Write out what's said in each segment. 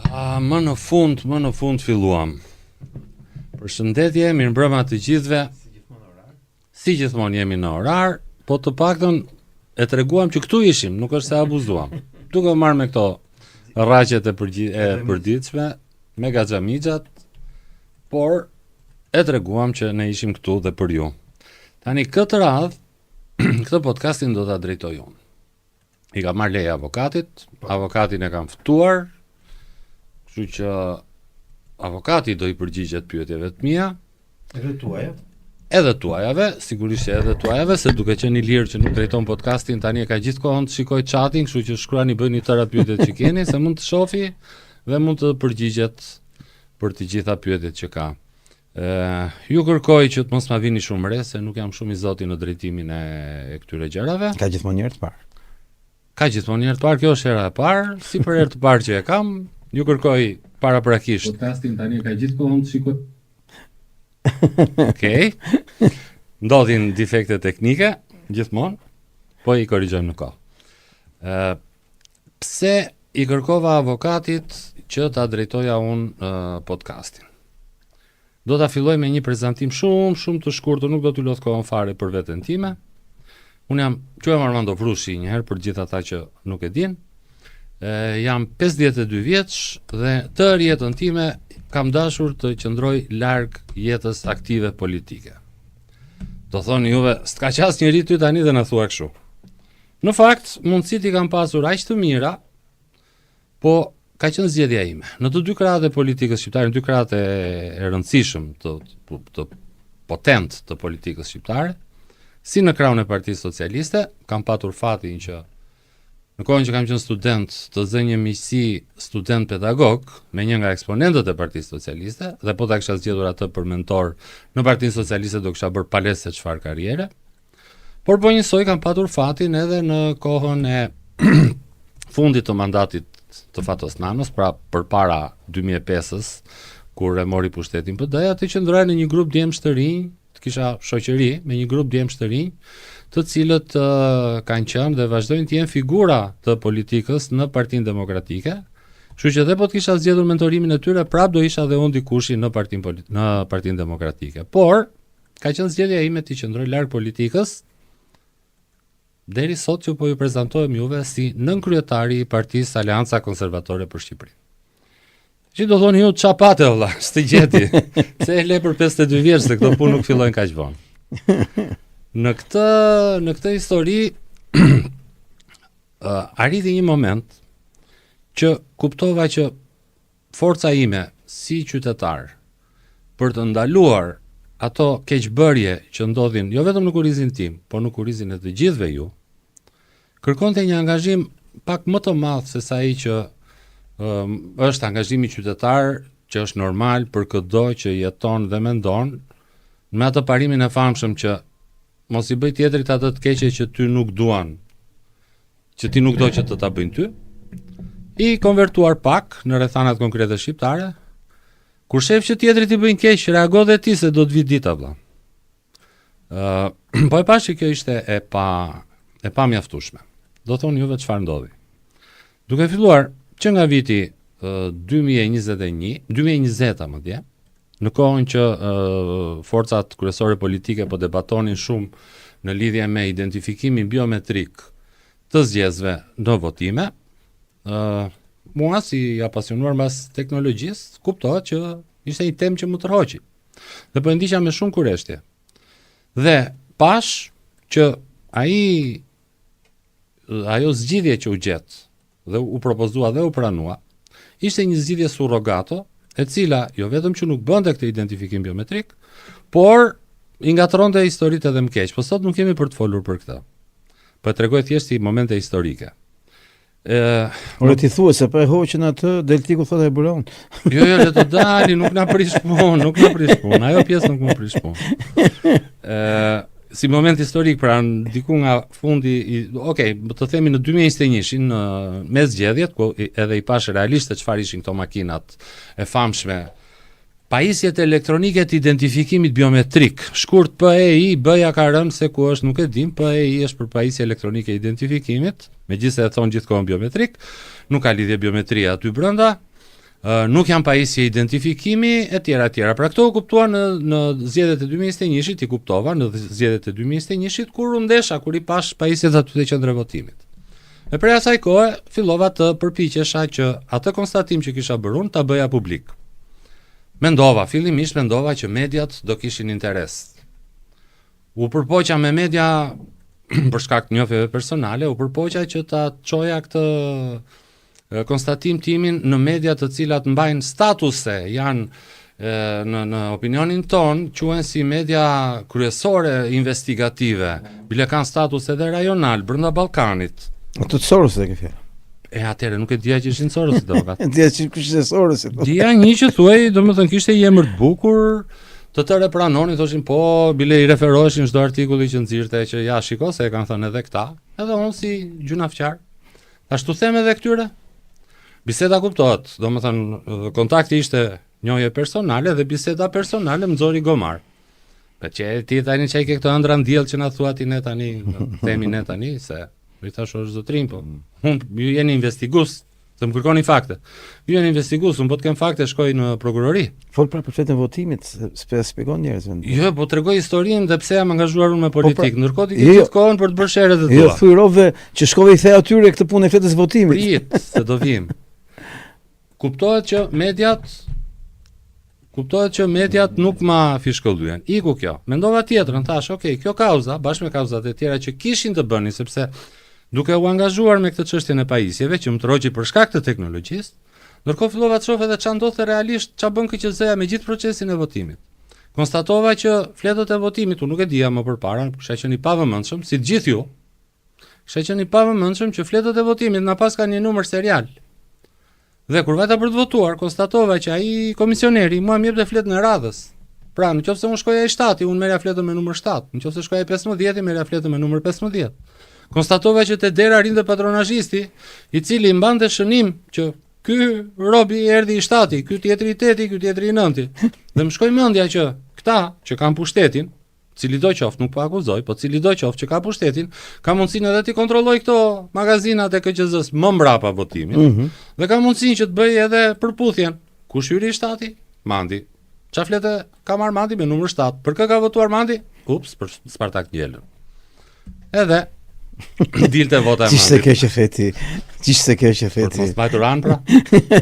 Më në fund filluam. Përshëndetje, mirëmbrëma të gjithëve. Si gjithmonë jemi në orar, po të paktën e treguam që këtu ishim, nuk është se abuzuam. Duke marrë me këto rraqet e përditshme, me gaxhamixhat, por e treguam që ne ishim këtu dhe për ju. Tani këtë radhë, këtë podcastin do ta drejtoj unë. I kam marrë leje avokatit, avokatin e kam ftuar, kështu që avokati do i përgjigjet pyetjeve të mia. Edhe tuaja? Edhe tuajave, sigurisht edhe tuajave, se duke qenë i lirë që nuk drejton podcastin, tani e ka gjithkohon të shikoj chatin, kështu që shkruani, bëni tëra pyetjet që keni, se mund të shofi dhe mund të përgjigjet për të gjitha pyetjet që ka. Ju kërkoj që të mos ma vini shumë re, se nuk jam shumë i zoti në drejtimin e këtyre gjërave. Ka gjithmonë një herë të parë. Kjo është hera e parë, si për herë të parë që e kam, ju kërkoj paraprakisht. Podcastin tani ka gjithkohon të shikoj. Okej. Ndodhin defekte teknike gjithmonë, po i korrigjojmë në kohë. Pse i kërkova avokatit që ta drejtoja unë podcastin? Do ta filloj me një prezantim shumë të shkurtër, nuk do t'ju lodh kohën fare për veten time. Unë jam quhem Armando Vrushi, një herë për gjithë ata që nuk e din. Jam 52 vjeç dhe tërë jetën time kam dashur të qëndroj larg jetës aktive politike. Do thoni juve, s'ka qas njëri ty tani dhe na thua kështu. Në fakt, mundësit i kam pasur aq të mira, po ka qenë zgjedhja ime. Në të dy krahët e politikës shqiptare, në dy krahët e rëndësishëm të potent të politikës shqiptare, si në krahun e Partisë Socialiste, kam patur fatin që në kohën që kam qenë student të zë një miqësi student-pedagog me një nga eksponentët e Partisë Socialiste, dhe po ta kisha zgjedhur atë për mentor në Partinë Socialiste do kisha bërë palesë se çfarë karriere. Por po njësoj kam patur fatin edhe në kohën e fundit të mandatit të Fatos Nanos, pra përpara 2005-s, kur e mori pushtetin PD-ja, të qëndroja në një grup djemsh të rinj, të kisha shoqëri me një grup djemsh të rinj, të cilët kanë qenë dhe vazhdojnë të jenë figura të politikës në Partinë Demokratike. Kështu që dhe po të kisha zgjedhur mentorimin e tyre, prap do isha dhe unë dikushi në Partinë Demokratike. Por ka qenë zgjedhja ime të qëndroj larg politikës, deri sot që po ju prezantohem juve si nënkryetari i Partisë Aleanca Konservatore për Shqipërinë. Që do thoni ju ç'a patë valla, s'të gjeti. Se e le për 52 vjeç se këto punë nuk fillojnë kaq vonë. Në këtë histori arriti një moment që kuptova që forca ime si qytetar për të ndaluar ato keqbërje që ndodhin jo vetëm në kurrizin tim, por në kurrizin e të gjithëve ju, kërkonte një angazhim pak më të madh se sa ai që është angazhimi qytetar, që është normal për çdo që jeton dhe mendon, me atë parimin e famshëm që mos i bëj tjetrit atë të keqe që ty nuk duan, që ti nuk do që të ta bëjnë ty, i konvertuar pak në rrethanat konkrete shqiptare, kur shef që tjetrit i bëjnë keq, reago dhe ti se do të vi dita vëlla. Po e pash që kjo ishte e pa mjaftueshme. Do thonë juve çfarë ndodhi. Duke filluar që nga viti 2020 mëdje, në kohën që forcat kryesore politike po debatonin shumë në lidhje me identifikimin biometrik të zgjedhësve në votime, mua si apasionuar mbas teknologjisë, kuptohet që ishte një temë që më tërhoqi. Dhe po e ndiqja me shumë kureshtje. Dhe pash që ajo zgjidhje që u gjet dhe u propozua dhe u pranua, ishte një zgjidhje surrogato, e cila jo vetëm që nuk bënte këtë identifikim biometrik, por i ngatronte historitë edhe më keq. Po sot nuk kemi për të folur për këtë. Po tregoj thjesht si momente historike. Ore ti thua se po e hoqën atë Deltiku thotë e buron. Jo, le të dali, nuk na prish punë, ajo pjesë nuk më prish punë. Si moment historik, pra diku nga fundi, të themi në 2021-shin, me zgjedhjet, ku edhe i pash realisht çfarë ishin këto makinat e famshme, pajisjet elektronike të identifikimit biometrik, shkurt PEI, B-ja ka rënë se ku është nuk e dim, PEI është për pajisje elektronike e identifikimit, megjithëse e thon gjithkohon biometrik, nuk ka lidhje biometria aty brenda. nuk janë pajisje identifikimi e tjera. Pra këto u kuptuan në zgjedhjet e 2021-shit, i kuptova në zgjedhjet e 2021-shit kur u ndesha, kur i pash pajisjet aty te qendra e votimit. E prej asaj kohe fillova të përpiqesha që atë konstatim që kisha bërë unë ta bëja publik. Fillimisht mendova që mediat do kishin interes. U përpoqja me media për shkak të njohjeve personale, u përpoqja që ta çoja këtë konstatim timin në media të cilat mbajnë statuse, janë në opinionin ton, quhen si media kryesore investigative, bile kanë status edhe rajonal brenda Ballkanit. Ato të Sorosit e ke fjalë. E atëre nuk e dija që ishin Sorosit dogat. Dija që kishte Sorosit. Dija një që thuaj, domethënë kishte një emër të bukur, të tërë pranonin, thoshin po, bile i referoheshin çdo artikulli që nxirte që ja shiko se e kanë thënë edhe këta. Edhe unë si gjunafqar, ashtu them edhe këtyre. Biseda kuptohet, domethënë kontakti ishte njohje personale dhe biseda personale më nxori gomar. Po që ti tani çaj ke këto ëndra ndjell që na thua ti ne tani, themi ne tani se i thash është zotrim, po ju jeni investigus, të më kërkoni fakte. Ju jeni investigus, unë po të kem fakte shkoj në prokurori. Fol pra për fletën votimit, shpjegon njerëzve. Jo, po tregoj historinë dhe pse jam angazhuar unë me politikë. Ndërkohë ti ke gjithë kohën për të bërë sherrë të tua. Jo, thuj rove që shkove i the atyre këtë punë e fletës votimit. Prit, se do vim. Kuptohet që mediat nuk ma fishkëllyen. Iku kjo. Mendova tjetrën, thash, okay, kjo kauza, bashkë me kauzat e tjera që kishin të bënin, sepse duke u angazhuar me këtë çështjen e pajisjeve që më troqi për shkak të teknologjisë, ndërkohë fillova të shoh edhe ç'a ndodhte realisht, ç'a bën KQZ-ja me gjithë procesin e votimit. Konstatova që fletët e votimit, unë nuk e dija më përpara, kisha qenë i pavëmendshëm, si të gjithë ju. Kisha qenë i pavëmendshëm që fletët e votimit na pas kanë një numër serial. Dhe kur vajta për të votuar, konstatova që ai komisioneri mua më jepte fletën e radhës. Pra, nëse unë shkoja i 7, unë merja fletën me numër 7. Nëse shkoja i 15, merja fletën me numër 15. Konstatova që te dera rinte patronazhisti, i cili mbante shënim që ky robi erdhi i 7, ky tjetri i 8, ky tjetri i 9. Dhe më shkoi mendja që këta që kanë pushtetin, cili do qoftë, nuk po akuzoj, po cili do qoftë që ka pushtetin, ka mundësinë edhe të kontrolloj këto magazinat e KQZ-s më mbrapa votimit. Dhe ka mundësinë që të bëj edhe përputhjen. Kush hyri i 7? Mandi. Çfarë flete ka marr Mandi me numër 7? Për kë ka votuar Mandi? Ups, për Spartak Njelën. Edhe dilte vota e Mandit. Ç'ishte kjo që feti? Ç'ishte kjo që feti? Për mos mbajtur anë pra?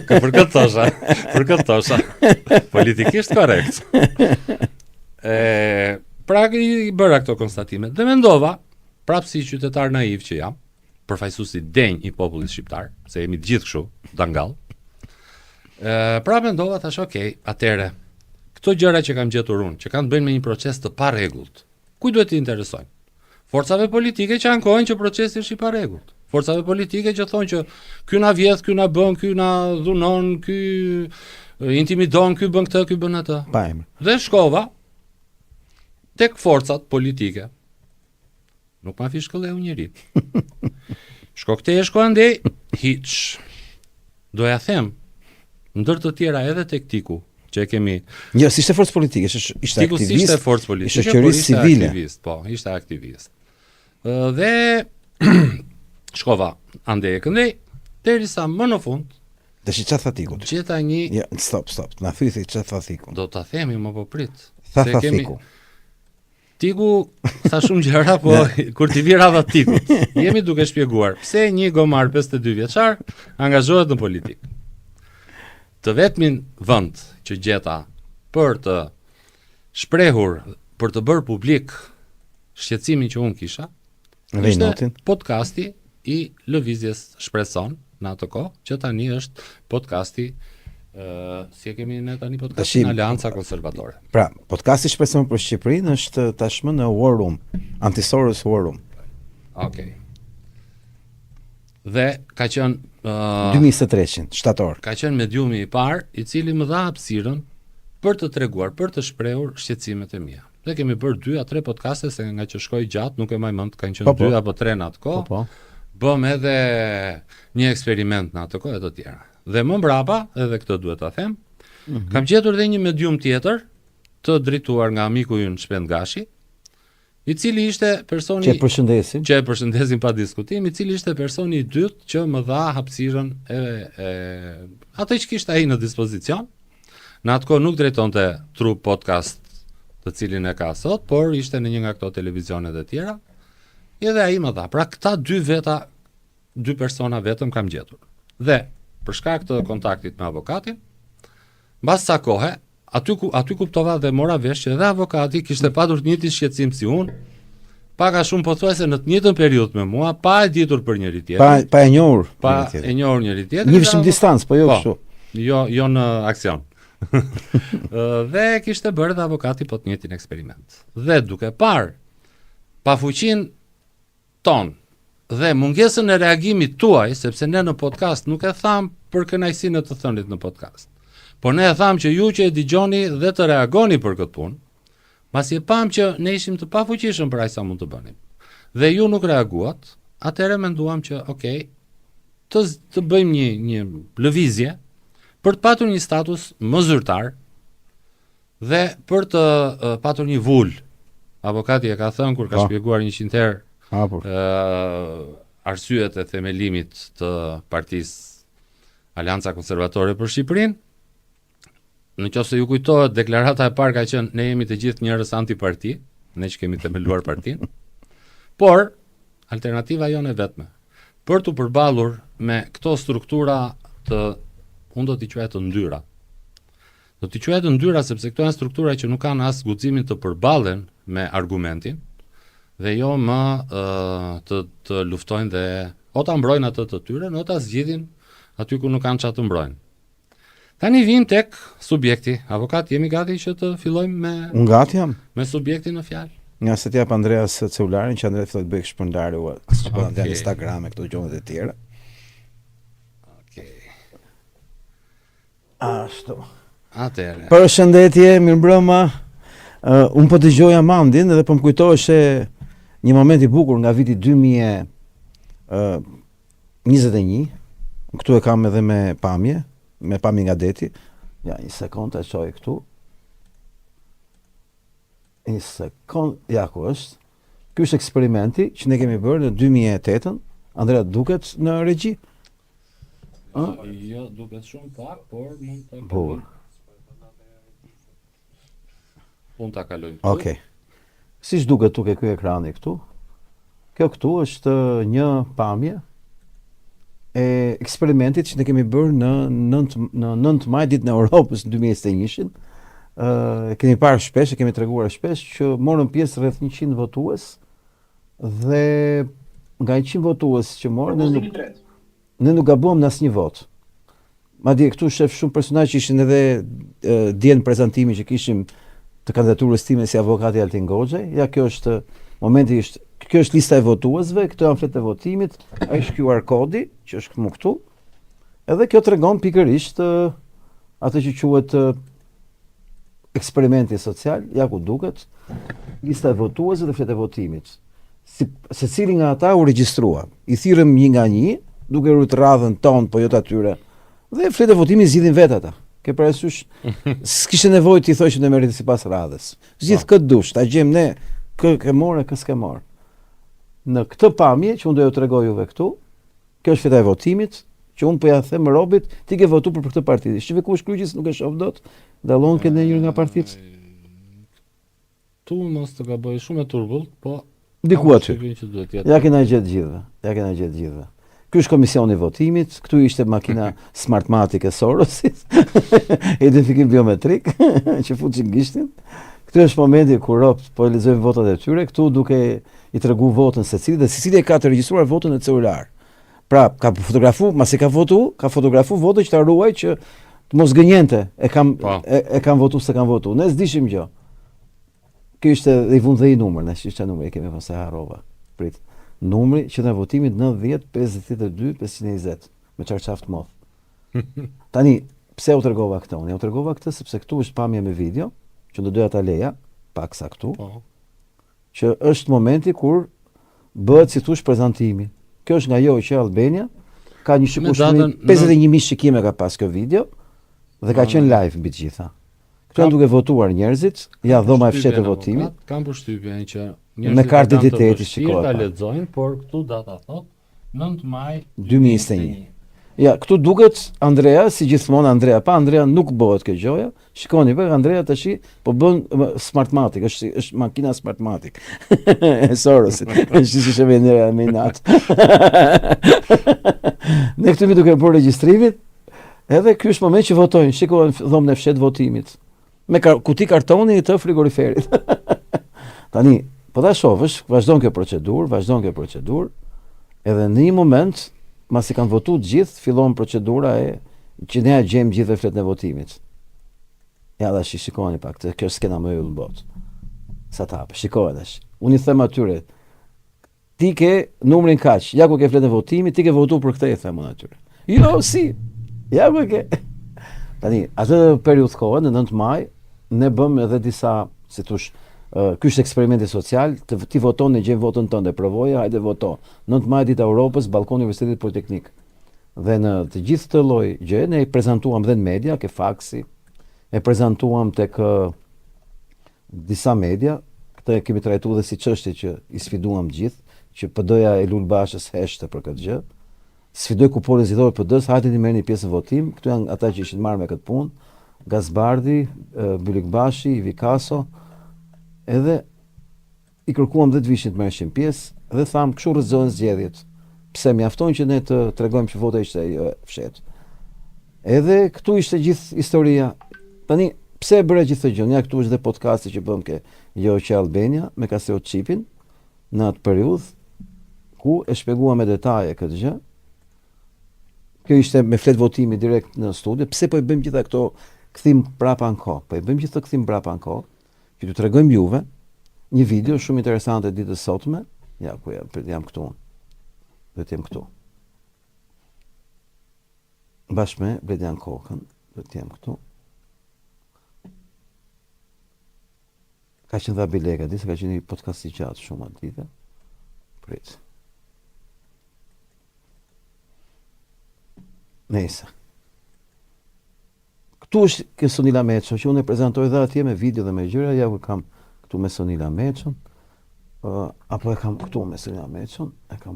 Për këtë thosha. Për këtë thosha. Politikisht korrekt. Pra i bëra këto konstatime. Dhe mendova, prapë si qytetar naiv që jam, përfaqësues i denj i popullit shqiptar, se jemi të gjithë kështu, dangall. Pra mendova tash, okay, atëre, këto gjëra që kam gjetur unë, që kanë të bëjnë me një proces të parregullt, kuj duhet të interesojnë? Forcave politike që ankojnë që procesi është i parregullt. Forcave politike që thonë që ky na vjedh, ky na bën, ky na dhunon, ky intimidon, ky bën këtë, ky bën atë. Dhe shkova tek forcat politike. Nuk ma fishkëlleu njëri. Shko këte e shko andej, hiq. Doja them, ndër të tjera edhe tek Tiku, që e kemi... Jo, si ishte forcë politike, ishte aktivist. Tiku si ishte forcë politike, ishte qeverisë civile. Ishte aktivist. Dhe shkova andej e këndej, derisa më në fund... Dhe që që tha Tiku? Gjeta një... Ja, stop, na thythi që tha Tiku. Do ta themi, më po prit. Tha Tiku. Tiku tha shumë gjëra, po kur t'i vi radha Tikut, jemi duke shpjeguar pse një gomar 52 vjeçar angazhohet në politikë. Të vetmin vend që gjeta për të shprehur, për të bërë publik shqetësimin që unë kisha, ishte podcasti i Lëvizjes Shpreson në atë kohë, që tani është podcasti si e kemi ne tani podcastin Aleanca Konservatore. Pra, podcasti Shpreson për Shqipërinë është tashmë në War Room, Antisoros War Room. Okej. Dhe ka qenë 2023 shtator. Ka qenë mediumi i parë i cili më dha hapësirën për të treguar, për të shprehur shqetësimet e mia. Dhe kemi bërë 2 a 3 podcaste, se nga që shkoi gjatë, nuk e mbaj mend, kanë qenë 2 apo 3 në atë kohë. Bëm edhe një eksperiment në atë kohë e të tjera. Dhe më mbrapa, edhe këtë duhet ta them, kam gjetur edhe një medium tjetër, të drejtuar nga miku ynë Shpend Gashi, i cili ishte personi Që e përshëndesim. që e përshëndesim pa diskutim, i cili ishte personi i dytë që më dha hapësirën e atë që kishte ai në dispozicion. Në atë kohë nuk drejtonte Trup Podcast, të cilin e ka sot, por ishte në një nga këto televizionet e tjera. Edhe ai më dha. Pra këta dy persona vetëm kam gjetur. Dhe për shkak të kontaktit me avokatin, mbas sa kohe, aty kuptova dhe mora vesh që edhe avokati kishte patur të njëjtin shqetësim si unë, pak a shumë pothuajse në të njëjtën periudhë me mua, pa e ditur për njëri tjetrin, Pa e njohur. e njohur njëri tjetrin. Njiheshim distancë, po jo kështu. Jo në aksion. Dhe kishte bërë dhe avokati po të njëjtin eksperiment. Dhe duke parë pafuqinë ton dhe mungesën e reagimit tuaj, sepse ne në podcast nuk e tham për kënaqësinë të thënit në podcast. Por ne e tham që ju që e dëgjoni dhe të reagoni për këtë punë, pasi e pam që ne ishim të pafuqishëm për aq sa mund të bënim. Dhe ju nuk reaguat, atëherë menduam që të bëjmë një lëvizje për të patur një status më zyrtar dhe për të patur një vul. Avokati e ka thënë kur ka shpjeguar 100 herë arsyet e themelimit të Partisë Aleanca Konservatore për Shqipërinë. Në qoftë se ju kujtohet, deklarata e parë ka qenë ne jemi të gjithë njerëz anti-parti, ne që kemi themeluar partinë. Por alternativa jone vetme për të përballur me këto struktura unë do t'i quaj të ndyra. Do t'i quaj të ndyra sepse këto janë struktura që nuk kanë as guximin të përballen me argumentin dhe jo më të luftojnë dhe o ta mbrojnë atë të tyre, o ta zgjidhin aty ku nuk kanë çfarë të mbrojnë. Tani vim tek subjekti. Avokat, jemi gati që të fillojmë me Unë gati jam. Me subjektin në fjalë. Nga se t'jap Andreas celularin që Andrea filloi të bëj shpërndarje në Instagram e këto gjëra të tjera. Ashtu. Atëherë. Përshëndetje, mirëmbrëma. Unë po dëgjoja Mandin dhe po më kujtoheshe një moment i bukur nga viti 2021. Këtu e kam edhe me pamje nga deti. Ja, një sekond e çoj këtu. Një sekond, ja ku është. Ky është eksperimenti që ne kemi bërë në 2008-ën. Andrea duket në regji? Jo, duket shumë pak, por mund të kaloj. Mund ta kaloj. Okej. Siç duket tuk e ky ekrani këtu. Kjo këtu është një pamje e eksperimentit që ne kemi bërë në 9 maj, ditën e Europës në 2021-shin. Kemi parë shpesh, kemi treguar shpesh që morën pjesë rreth 100 votues dhe nga 100 votues që morën ne nuk gabuam në asnjë vot. Madje këtu shef shumë personazhe që ishin edhe dje në prezantimin që kishim të kandidaturës time si avokati Altin Goxhaj. Ja, kjo është momenti, kjo është lista e votuesve, këto janë fletë e votimit, ai është QR kodi që është këtu. Edhe kjo tregon pikërisht atë që quhet eksperimenti social, ja ku duket, lista e votuesve dhe fletë e votimit. Secili nga ata u regjistrua. I thirrëm një nga një, duke rrit radhën tonë, po jo të atyre. Dhe fletë e votimit zgjidhin vetë ata. Ke parasysh, s'kishte nevojë ti thosh që ne merreti sipas radhës. Gjithë këtë dush, ta gjejmë ne kë ke morë, kë s'ke morë. Në këtë pamje që unë do ju tregoj juve këtu, kjo është feta e votimit, që unë po ja them Robit, ti ke votuar për këtë parti. Shqipe ku është kryqësi, nuk e shoh dot. Dallon ke ndonjë nga partitë? Tu mos të gaboj shumë e turbullt, po diku aty. Ja kena gjetë gjithëve. Ky është komisioni i votimit, këtu ishte makina Smartmatic e Sorosit, identifikim biometrik që futin gishtin. Këtu është momenti kur ropt po lexojnë votat e tyre, këtu duke i tregu votën secili dhe secili ka të regjistruar votën në celular. Pra, ka fotografu, masi ka fotografu votën që ta ruaj që të mos gënjente, e kam votu se kam votu. Ne s'dishim gjë. Ky ishte i vund dhe i numër, ne ishte numri, kemi pas e harrova. Prit. Numri që në votimit 90 52 520 me çarçaft moth. Tani, pse u tregova këtë? Unë u tregova këtë sepse këtu është pamje me video, që do doja ta leja, paksa këtu. Që është momenti kur bëhet si thosh prezantimi. Kjo është nga jo që Albania ka një shikueshmëri 51.000 shikime ka pas kjo video dhe ka qenë live mbi të gjitha. Këtu janë duke votuar njerëzit, ja dhoma e fshetë e votimit. Kam përshtypjen që me kartë identiteti shikohet. Ta lexojnë, por këtu data thot 9 maj 2021. Ja, këtu duket Andrea, si gjithmonë Andrea, pa Andrea nuk bëhet kjo gjoja. Shikoni, për Andrea tash po bën Smartmatic, është makina Smartmatic. E Sorosit. Është si vendera me nat. Ne këtu mi duke bërë regjistrimin, edhe ky është momenti që votojnë, shikojnë dhomën e fshetë votimit. Me kuti kartoni të frigoriferit. Tani, po ta shohësh, vazhdon kjo procedurë, edhe në një moment masi kanë votuar të gjithë, fillon procedura që ne ja gjejmë gjithë fletën e votimit. Ja dash shikoni pak, kjo skena më e yll në botë. Sa ta hap, shikoj dash. Unë i them atyre, ti ke numrin kaq, ja ku ke fletën e votimit, ti ke votuar për këtë, i them unë atyre. Jo, si. Ja ku ke. Tani, atë periudhë kohë në 9 maj, ne bëm edhe disa, si thosh, ky është eksperimenti social, ti voton në gjën votën tënde, provoje, hajde voto. 9 maj ditë Europës, balkoni i Universitetit Politeknik. Dhe në të gjithë të lloj gjë, ne i prezantuam dhe në media, ke faksi, e prezantuam tek disa media, këtë kemi trajtuar dhe si çështje që i sfiduam gjithë, që PD-ja e Lul Bashës heshte për këtë gjë. Sfidoi kuponin zgjedhor PD-s, hajde të merrni pjesë në votim. Këtu janë ata që ishin marrë me këtë punë, Gazbardi, Bylikbashi, Vikaso, edhe i kërkuam dhe të vishin të merreshin pjesë, dhe tham, kështu rrezohen zgjedhjet. Pse mjafton që ne të tregojmë që vota ishte fshetë. Edhe këtu ishte gjithë historia. Tani, pse e bëra gjithë këtë gjë? Ja, këtu është dhe podcasti që bëm ke Joqe Albania me Kasteoçipin në atë periudhë ku e shpjeguam me detaje këtë gjë. Kjo ishte me fletë votimi direkt në studio. Pse po i bëjmë gjitha këto kthim prapa në kohë? Po i bëjmë gjithë të kthim prapa në kohë, që t'ju tregojmë juve një video shumë interesante ditës sotme. Ja, ku jam këtu unë. Do të jem këtu. Bashkë me Bledian Kokën, do të jem këtu. Ka qenë dha Bileka, disa ka qenë një podcast i gjatë shumë atë ditë. Prit. Nëse. Këtu është kjo Sonila Meço, që unë e prezantoj dhe atje me video dhe me gjëra, ja ku kam këtu me Sonila Meçon, apo e kam këtu me Sonila Meçon, e kam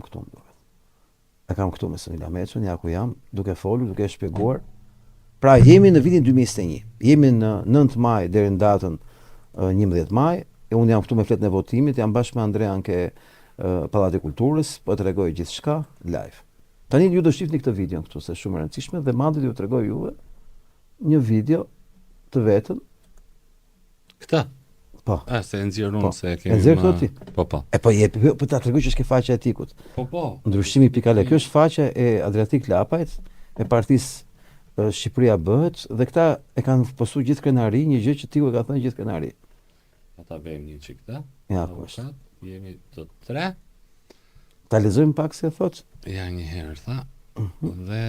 këtu me Sonila Meçon, ja ku jam, duke folur, duke shpjeguar. Pra jemi në vitin 2021, jemi në 9 maj deri në datën 11 maj, e unë jam këtu me fletën e votimit, jam bashkë me Andrean ke Pallati i Kulturës, po të tregoj gjithçka live. Tani ju do shihni këtë video këtu, se është shumë e rëndësishme, dhe madje ju tregoj juve një video të vetën. Këta? Po. Se e nxjerr unë, se kemi. E nxjerr këtu ti? Po. E po jep, po ta tregoj që është faqja e Tikut. Po. Ndryshimi pikale. Kjo është faqja e Adriatik Lapajt, e partisë Shqipëria bëhet, dhe këta e kanë postuar gjithë krenari, një gjë që Tiku e ka thënë gjithë krenari. Ata bëjmë një çik këta. Ja, ku është. Jemi të tre. Ta lexojmë pak se thot. Ja, një herë tha. Dhe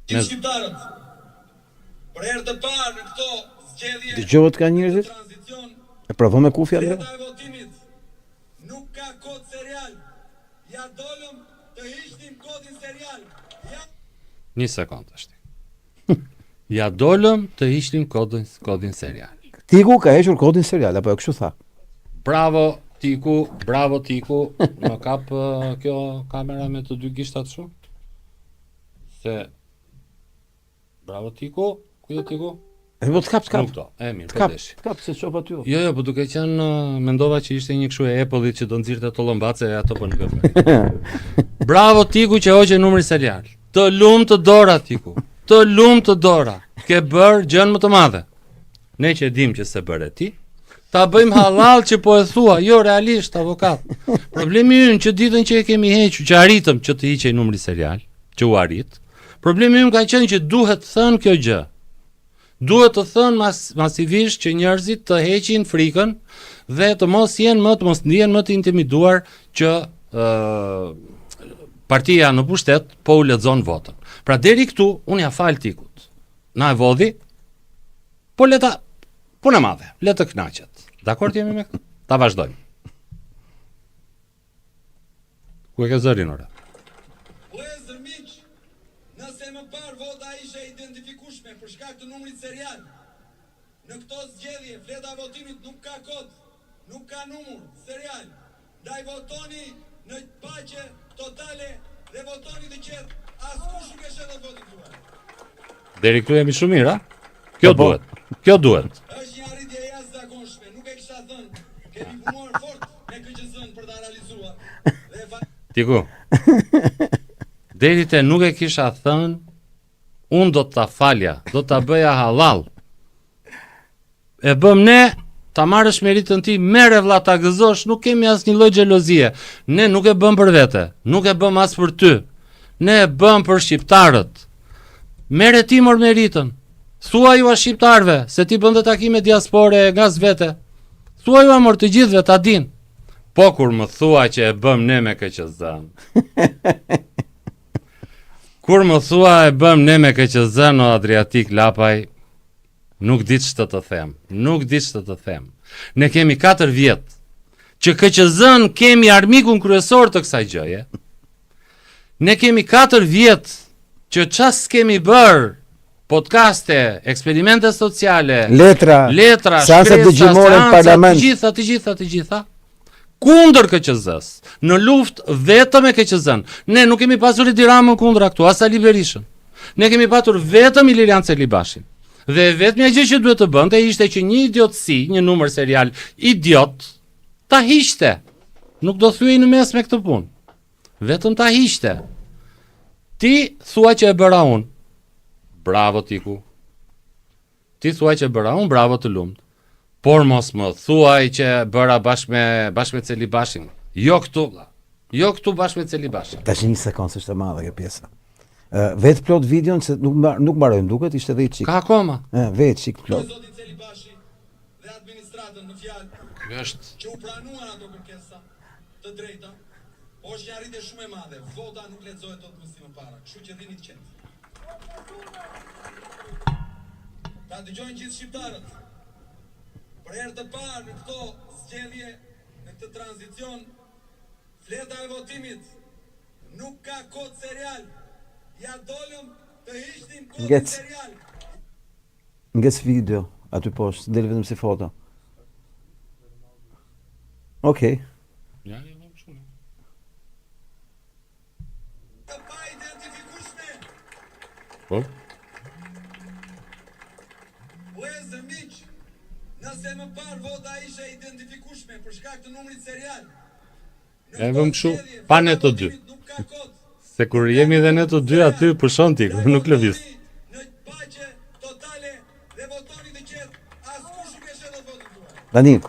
Gjithë shqiptarët, për herë të parë në këto zgjedhje, dëgjohet ka njerëzit? tranzicion, E provon me kufja dhe? veta e votimit nuk ka kod serial. Ja dolëm të hiqnim kodin serial. një sekondë është. Ja dolëm të hiqnim kodin serial. Tiku ka hequr kodin serial, apo e kështu tha? Bravo Tiku. Më kap kjo kamera me të dy gishtat shumë. Se bravo Tiku. Ku je Tiku? E po të kap. Nuk do. Mirë, po desh. Kap se çop aty. Jo, po duke qenë mendova që ishte një kështu e Apple-it që do nxirrte ato llombace e ato po nuk e bën. Bravo Tiku që hoqe numrin serial. Të lumt të dora Tiku. Të lumt të dora. Ke bër gjën më të madhe. Ne që dim që se bëre ti, ta bëjmë halal që po e thua, jo realisht avokat. Problemi ynë që ditën që e kemi hequr, që arritëm që të hiqej numri serial, që u arrit. Problemi ynë ka qenë që duhet thënë kjo gjë. Duhet të thënë masivisht që njerëzit të heqin frikën dhe të mos ndihen më të intimiduar që partia në pushtet po u lexon votën. Pra deri këtu unë ja fal Tikut. Na e vodhi. Po leta punë madhe, le të kënaqet. Dakord jemi me këtë? Ta vazhdojmë. Ku e ke zërin ora? Vëllezër miq, nëse më parë vota ishte identifikueshme për shkak të numrit serial, Në këto zgjedhje, fleta e votimit nuk ka kod, nuk ka numër, serial. Ndaj votoni në paqe totale dhe votoni të qetë. Askush nuk e shetë votin tuaj. Deri këtu jemi shumë mirë, a? Kjo duhet. Kjo duhet. Është një arritje jashtëzakonshme, nuk e kisha thënë. Kemi punuar fort me KQZ-n për ta realizuar. Dhe Tiku. Deri te nuk e kisha thënë, unë do ta falja, do ta bëja halal. E bëm ne, ta marrësh meritën ti, merre vlla ta gëzosh, nuk kemi asnjë lloj xhelozie. Ne nuk e bëm për vete, nuk e bëm as për ty. Ne e bëm për shqiptarët. Merre ti mor meritën. Thuaj ju a shqiptarëve se ti bën takime diaspore nga zvete. Thuaj ju a mor të gjithëve ta din. Po kur më thua që e bëm ne me KQZ-n. Kur më thua e bëm ne me KQZ-n o Adriatik Lapaj, nuk di ç'të të them. Nuk di ç'të të them. Ne kemi 4 vjet që KQZ-n kemi armikun kryesor të kësaj gjëje. Ne kemi 4 vjet që ças kemi bër podcaste, eksperimente sociale, letra, seansa dëgjimore në parlament, të gjitha. Kundër KQZ-s, në luftë vetëm me KQZ-n. Ne nuk kemi pasur Edi Ramën kundër këtu, as Ali Berishën. Ne kemi patur vetëm Ilirian Celibashin. Dhe vetmja gjë që duhet të bënte ishte që një idiotësi, një numër serial idiot, ta hiqte. Nuk do thyej në mes me këtë punë. Vetëm ta hiqte. Ti thua që e bëra unë. Bravo Tiku. Ti thua që e bëra unë, bravo të lumt. Por mos më thuaj që bëra bashkë me Celibashin. Jo këtu, vlla. Jo këtu bashkë me Celibashin. Tash një sekondë është e madhe kjo pjesa. Vetë plot videon se nuk mbarojmë duket, ishte edhe i çik. Ka akoma. Vetë çik plot. Zoti Celibashi dhe administratën në fjalë Është që u pranuan ato kërkesa të drejta, është një arritje shumë e madhe. Vota nuk lexohet dot më si më para, kështu që dini të qetë. Ta dëgjojnë gjithë shqiptarët. Për herë të parë në këto zgjedhje, në këtë tranzicion, fleta e votimit nuk ka kod serial. Ja dolëm të hiqnim kodin serial. Ngec video aty poshtë, del vetëm si foto. Okej. Ja, shumë. Të pa identifikueshme. Po? Vëllezër miq, nëse më parë vota ishte identifikueshme për shkak të numrit serial. E vëm kështu, pa ne të dy. Nuk ka kod. Se kur jemi dhe ne të dy aty pushon ti, nuk lëviz. Në paqe totale dhe votoni të qetë, askush nuk e shet votin tuaj. Tani,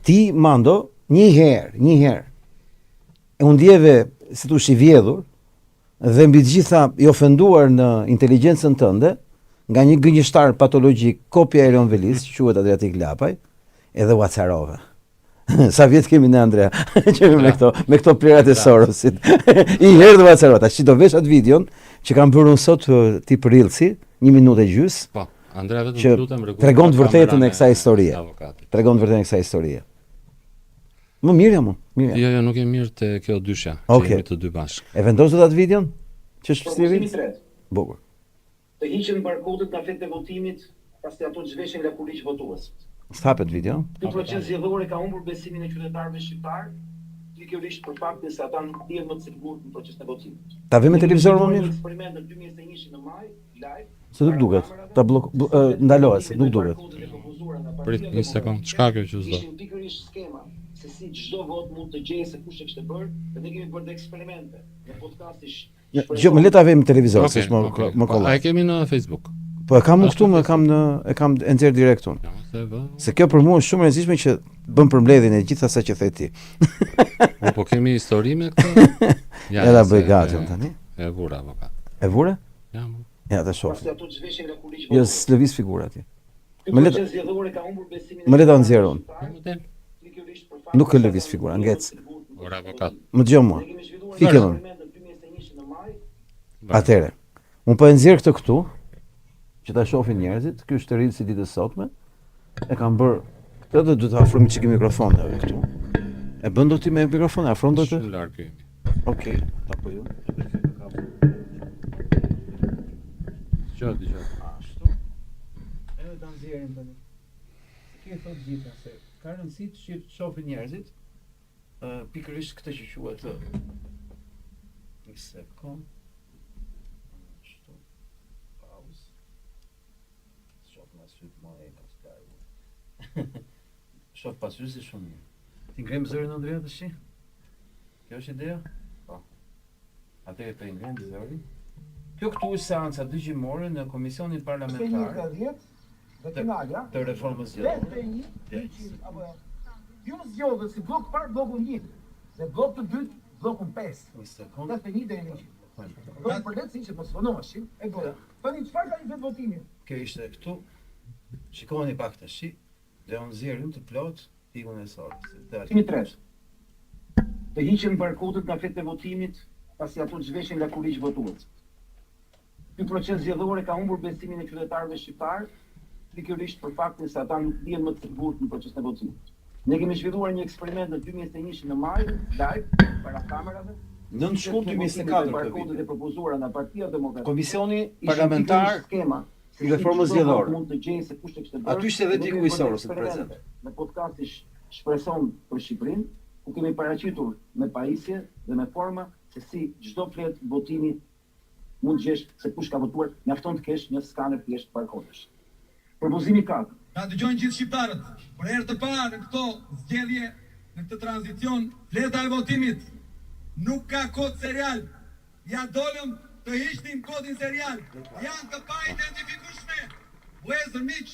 ti Mando, një herë, e unë ndjeve si tu shi vjedhur, dhe mbi të gjitha i ofenduar në inteligjencën tënde, nga një gënjeshtar patologjik, kopja e Erion Velis, që quhet Adriatik Lapaj, edhe u acarove. Sa vjet kemi ne Andrea, që me këto plerat e Sorosit. I herë dhe u acarove. Tash do vesh atë videon që kam bërë unë sot ti për Rilsi, 1 minutë e gjys. Po, Andrea vetëm që lutem rregull. Tregon të vërtetën e kësaj historie. Tregon të vërtetën e kësaj historie. Më mirë jam unë. Jo, nuk e mirë te kjo dyshja. Okej. Jemi të dy bashkë. E vendos dot atë videon? Që është përsëri? Bukur. Të hiqen barkodët nga fletë e votimit, pasi ato zhveshin nga kuriq votues. S'hapet video? Ky proces zgjedhor ka humbur besimin e qytetarëve shqiptar, pikërisht për faktin se ata nuk ndihen më të sigurt në procesin e votimit. Ta vëmë televizor më mirë? Eksperiment në 2021 në maj, live. Se nuk duket. Ta ndalohet, se nuk duket. Prit një sekond, çka kjo që s'do? Ishin pikërisht skema se si çdo vot mund të gjejë se kush e kishte bërë, dhe ne kemi bërë eksperimente në podcasti. Jo, më le ta vëmë televizor, se më kollaj. A e kemi në Facebook? Po e kam këtu, e kam e nxjerr direkt unë. Se kjo për mua është shumë e rëndësishme që bën përmbledhjen e gjithë asaj që the ti. Po kemi histori me këtë? Ja ta bëj gati unë tani. E vura avokat. E vure? Ja. Ja ta shoh. Pasi ato zhveshin nga kuriq Jo, s'lëviz figura ti. Më le të zgjedhore ka humbur besimin. Më le ta nxjerr unë. Pikërisht për Nuk e lëviz figura, ngec. Ora avokat. Më dëgjoj mua. Fikë unë. Atëre. Unë po e nxjerr këtë këtu, që ta shohin njerëzit. Ky është rrit si ditës sotme. E kam bër këtë dhe do të afrojmë çike mikrofonave këtu. E bën do ti me mikrofon, afron do të? Shumë larg jemi. Okej, apo jo. Dëgjoj. Ashtu. nxjerrim tani. Kjo thot gjitha se ka rëndësi të shohin njerëzit pikërisht këtë që quhet një sekond. Ashtu. Pauzë. Shoh më syt më e pastaj. Shoh pas sy si shumë mirë. Ti ngrem zërin Andrea tash? Kjo është ideja? Po. Atëherë të ngrem zërin. Kjo këtu është seanca dëgjimore në Komisionin Parlamentar të reformës zgjedhore. Jo zgjedhë si blok parë blokun 1, dhe blok të dytë blokun 5. Një sekond. 91 deri në 100. Do të përletësi që mos vonoheshin, e bëra. Tani çfarë ka një vetë votimi? Kjo ishte këtu. Shikoni pak tash. Dhe unë nxjerrim të plot pikun e sorës. Votimi 3. Të hiqen barkodët nga fletë e votimit, pasi ato zhveshin nga kuriq votues. Ky proces zgjedhor ka humbur besimin e qytetarëve shqiptar, pikërisht për faktin se ata nuk dihen më të sigurt në procesin e votimit. Ne kemi zhvilluar një eksperiment në 2021 në maj, live para kamerave. 9 shkurt 2024 barkodët e propozuara nga Partia Demokratike. Komisioni Parlamentar i Reformës Zgjedhore. Mund të gjejnë se kush e kishte bërë. Aty ishte edhe Diku i Sorës prezant. Në podcasti Shpreson për Shqipërinë, ku kemi paraqitur me pajisje dhe me forma se si çdo flet votimi mund të gjesh se kush ka votuar, mjafton të kesh një skaner thjesht barkodesh. Propozimi 4. Na dëgjojnë gjithë shqiptarët, për herë të parë në këto zgjedhje, në këtë tranzicion, fleta e votimit nuk ka kod serial. Ja dolëm të hiqnim kodin serial. Janë të pa identifikueshme. Vëllezër miq,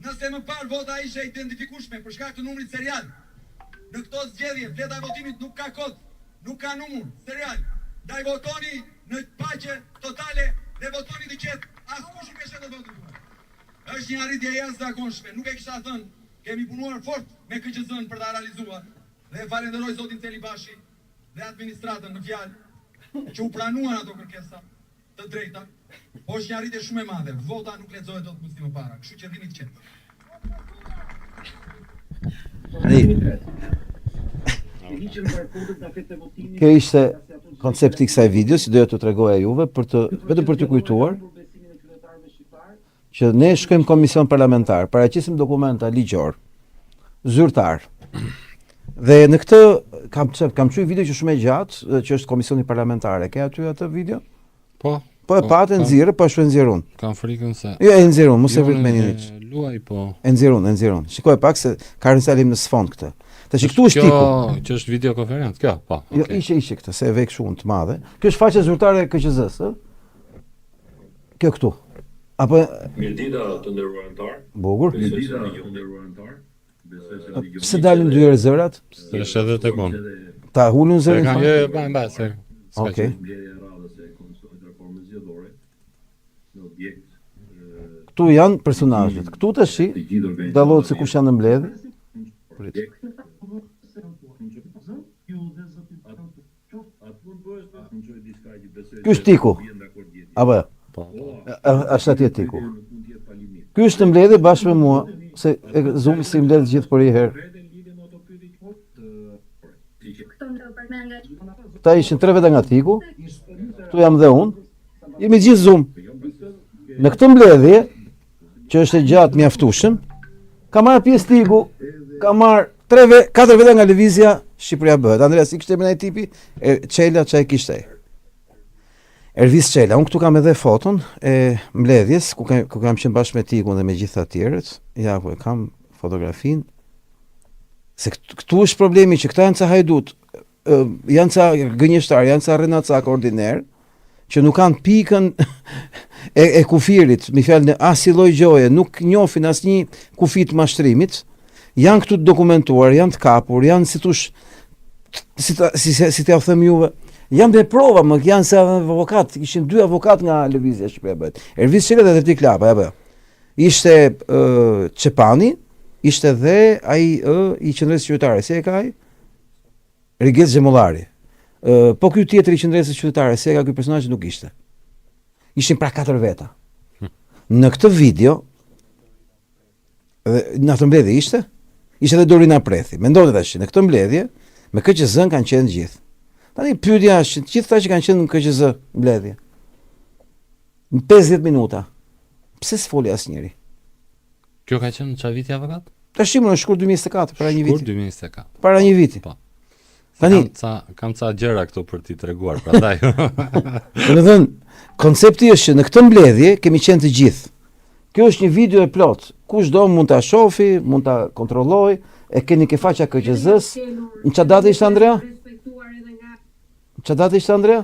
nëse më parë vota ishte identifikueshme për shkak të numrit serial, në këto zgjedhje fleta e votimit nuk ka kod, nuk ka numër serial. Ndaj votoni në paqe totale dhe votoni të qetë, askush nuk e shet të votin tuaj. Është një arritje jashtëzakonshme, nuk e kisha thënë, kemi punuar fort me KQZ-n për ta realizuar. Dhe falenderoj zotin Celibashi dhe administratën në fjalë që u pranuan ato kërkesa të drejta. Po është një arritje shumë e madhe. Vota nuk lexohet dot më para, kështu që vini të qetë. Kjo ishte koncepti i kësaj video, si doja t'u tregoja juve vetëm për t'ju kujtuar që ne shkojmë komision parlamentar, paraqisim dokumenta ligjor, zyrtar. Dhe në këtë kam çuar video që shumë e gjatë, që është komisioni parlamentar. E ke aty atë video? Po. Po e patë nxirr, po shkoj nxirrun. Kam frikën se. Jo, e nxirrun, mos e vrit mendin hiç. Luaj po. E nxirrun. Shikoj pak se ka rëndalim në sfond këtë. Tash këtu është tiku. Kjo që është videokonferencë, kjo, po. Jo, ishte këtë, se e vek shumë të madhe. Kjo është faqja zyrtare e KQZ-s, ë? Kjo këtu. Apo Mirëdita të nderuar anëtar. bukur. Mirëdita të nderuar anëtar. Besoj se dëgjoni. Pse dalin dy herë zërat? Se është edhe tek unë. Ta hulun Se zërin. kanë jo, mbaj se. Okej. Mbledhja e radhës e Komisionit të Reformës Zgjedhore në objekt Ktu janë personazhet. Ktu tash të gjithë organizatat. dallohet se kush janë në mbledhje. Prit. Ky është tiku. Apo jo? Po. Është atje tiku. Ky është në mbledhje bashkë me mua, se Zoom si mbledh gjithë për një herë. Ta ishin 3 veta nga tiku. Tu jam dhe unë. Jemi gjithë Zoom. Në këtë mbledhje, që është e gjatë mjaftueshëm, ka marrë pjesë tiku, ka marrë 4 veta nga lëvizja Shqipëria bëhet. Andrea, si kishte emrin ai tipi? Çela çaj kishte. Ervis Çela. Unë këtu kam edhe foton e mbledhjes ku kam qenë bashkë me tikun dhe me gjithë të tjerët. Ja, po e kam fotografinë. Se këtu është problemi që këta janë ca hajdut, janë ca gënjeshtar, janë ca rrenacak ordiner, që nuk kanë pikën e kufirit, me fjalën e asnjë lloj gjoje, nuk njohin asnjë kufi të mashtrimit. Janë këtu të dokumentuar, janë të kapur, janë si tush si t'ja u them juve. Janë dhe prova, më janë se avokat, ishin 2 avokat nga lëvizja Shqipëria bëhet. Ervis Çela dhe Ertik Klapa, apo. Ishte Çepani, ishte dhe ai i qendrës qytetare, si e ka ai? Rigel Xhemollari. Po ky tjetri i qendrës qytetare, si e ka ky personazh nuk ishte. Ishin pra 4 veta. Në këtë video në atë mbledhje ishte edhe Dorina Prethi. Mendoni tash, në këtë mbledhje me KQZ kanë qenë gjithë. Tani pyetja është, gjithë ata që kanë qenë në KQZ mbledhje. Në 50 minuta. Pse s'foli asnjëri? Kjo ka qenë çfarë viti avokat? Tash në shkurt 2024, para një Kur viti. 2024. Para një viti. Po. Tani, Kam ca gjëra këtu për t'i treguar, prandaj. domethënë, koncepti është që në këtë mbledhje kemi qenë të gjithë. Kjo është një video e plot. Kushdo mund ta shofi, mund ta kontrolloj, e keni ke faqja KQZ-s. Në çfarë date ishte Andrea? Çfarë date ishte Andrea?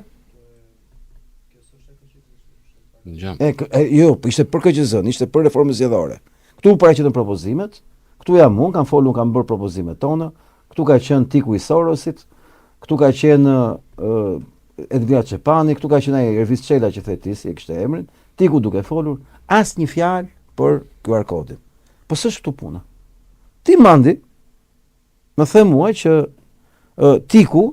Gjam. Jo, po ishte për KQZ-n, ishte për reformën zgjedhore. Këtu paraqiten propozimet, këtu jam unë, kam folur, kam bërë propozimet tona, këtu ka qenë Tiku i Sorosit, këtu ka qenë Edvina Çepani, këtu ka qenë ai Ervis Çela që theti si e kishte emrin, Tiku duke folur, asnjë fjalë për QR kodin. Po s'është këtu puna. Ti mandi, më the mua që Tiku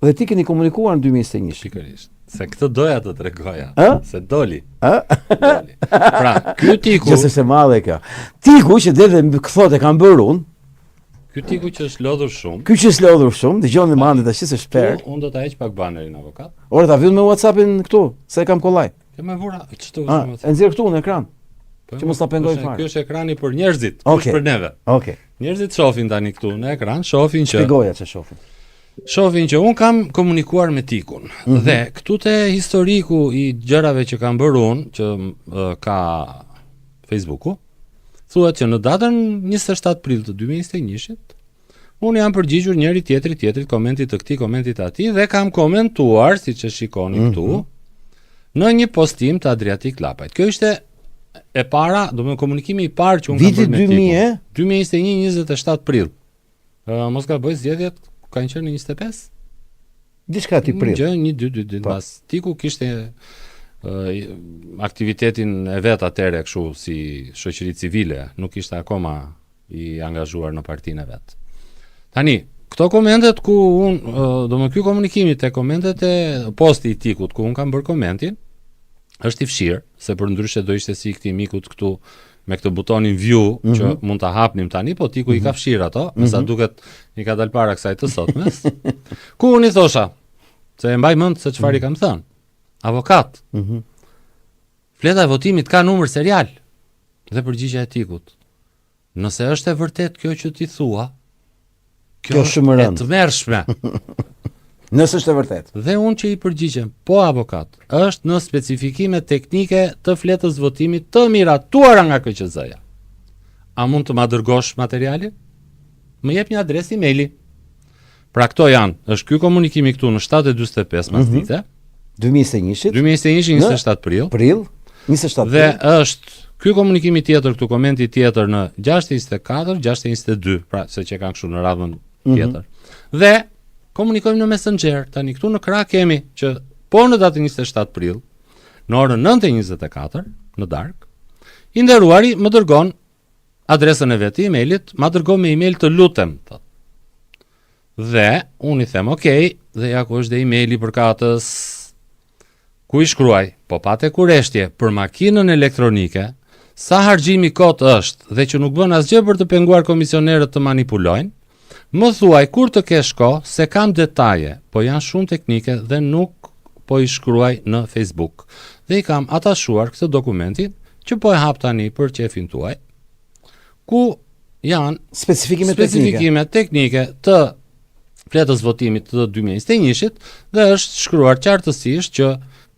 dhe ti keni komunikuar në 2021. Pikërisht. Se këtë doja të tregoja, A? se doli. Ë? Doli. Pra, ky Tiku, Që s'është e madhe kjo. Tiku që deve këthot e kam bërë unë, ky Tiku që është lodhur shumë. ky që s'lodhur shumë, dëgjoni mandi tash se shper. Unë do ta heq pak banerin avokat. Ora ta vjen me WhatsAppin këtu, se e kam kollaj. Ke më vura çto E nxjerr këtu në ekran. që mos ta pengoj fare. Ky është ekrani për njerëzit, Okej. është për neve. Okej. Njerëzit shohin tani këtu në ekran, shohin që Shpjegoja ç'e shohin. un kam komunikuar me Tikun. Dhe këtu te historiku i gjërave që kam bërë unë, që ka Facebooku, thuhet që në datën 27 prill të 2021-shit, unë jam përgjigjur njëri tjetrit komentit të këtij, komentit të atij dhe kam komentuar, siç e shikoni këtu, në një postim të Adriatik Lapajt. Kjo ishte e para, do të thënë komunikimi i parë që unë kam Viti bërë me Tikun. 2000? 2021 27 prill. Mos gaboj zgjedhjet kanë qenë në 25? Diçka ti prill. Gjë 1-2 Po. pas. Tiku kishte aktivitetin e vet atëre kështu si shoqëri civile, nuk ishte akoma i angazhuar në partinë e vet. Tani, këto komentet ku unë, ky komunikimi te komentet e posti i Tikut ku unë kam bërë komentin, është i fshirë, se për ndryshe do ishte si këtij mikut këtu me këtë butonin view që mund ta hapnim tani, po Tiku i ka fshirë ato, me sa duket i ka dalë para kësaj të sotmes. Ku unë i thosha, se e mbaj mend se çfarë i kam thënë. Avokat. Fleta e votimit ka numër serial. Dhe përgjigjja e Tikut. Nëse është e vërtet kjo që ti thua, Kjo është shumë e e rëndë. tmerrshme. Nëse është e vërtet. Dhe unë që i përgjigjem, po avokat, është në specifikime teknike të fletës votimit të miratuara nga KQZ-ja. A mund të ma dërgosh materialin? Më jep një adresë emaili. Pra këto janë, është ky komunikimi këtu në 7:45 pas dite, 2021-shit, 2021 27 prill, prill, 27 dhe prill. është ky komunikimi tjetër këtu, komenti tjetër në 6:24, 6:22, pra se që kanë kështu në radhën tjetër. Dhe komunikojmë në Messenger. Tani këtu në krah kemi që po në datën 27 prill, në orën 9:24 në darkë, i nderuari më dërgon adresën e vet të emailit, ma dërgon me email të lutem, thot. Dhe unë i them, okay, dhe ja ku është dhe emaili përkatës, ku i shkruaj, po pate kureshtje për makinën elektronike, sa harxhimi kot është dhe që nuk bën asgjë për të penguar komisionerët të manipulojnë, më thuaj kur të kesh kohë se kam detaje, po janë shumë teknike dhe nuk po i shkruaj në Facebook. Dhe i kam atashuar këtë dokumentin që po e hap tani për qefin tuaj, ku janë Specifikime teknike të fletës votimit të 2021-shit dhe është shkruar qartësisht që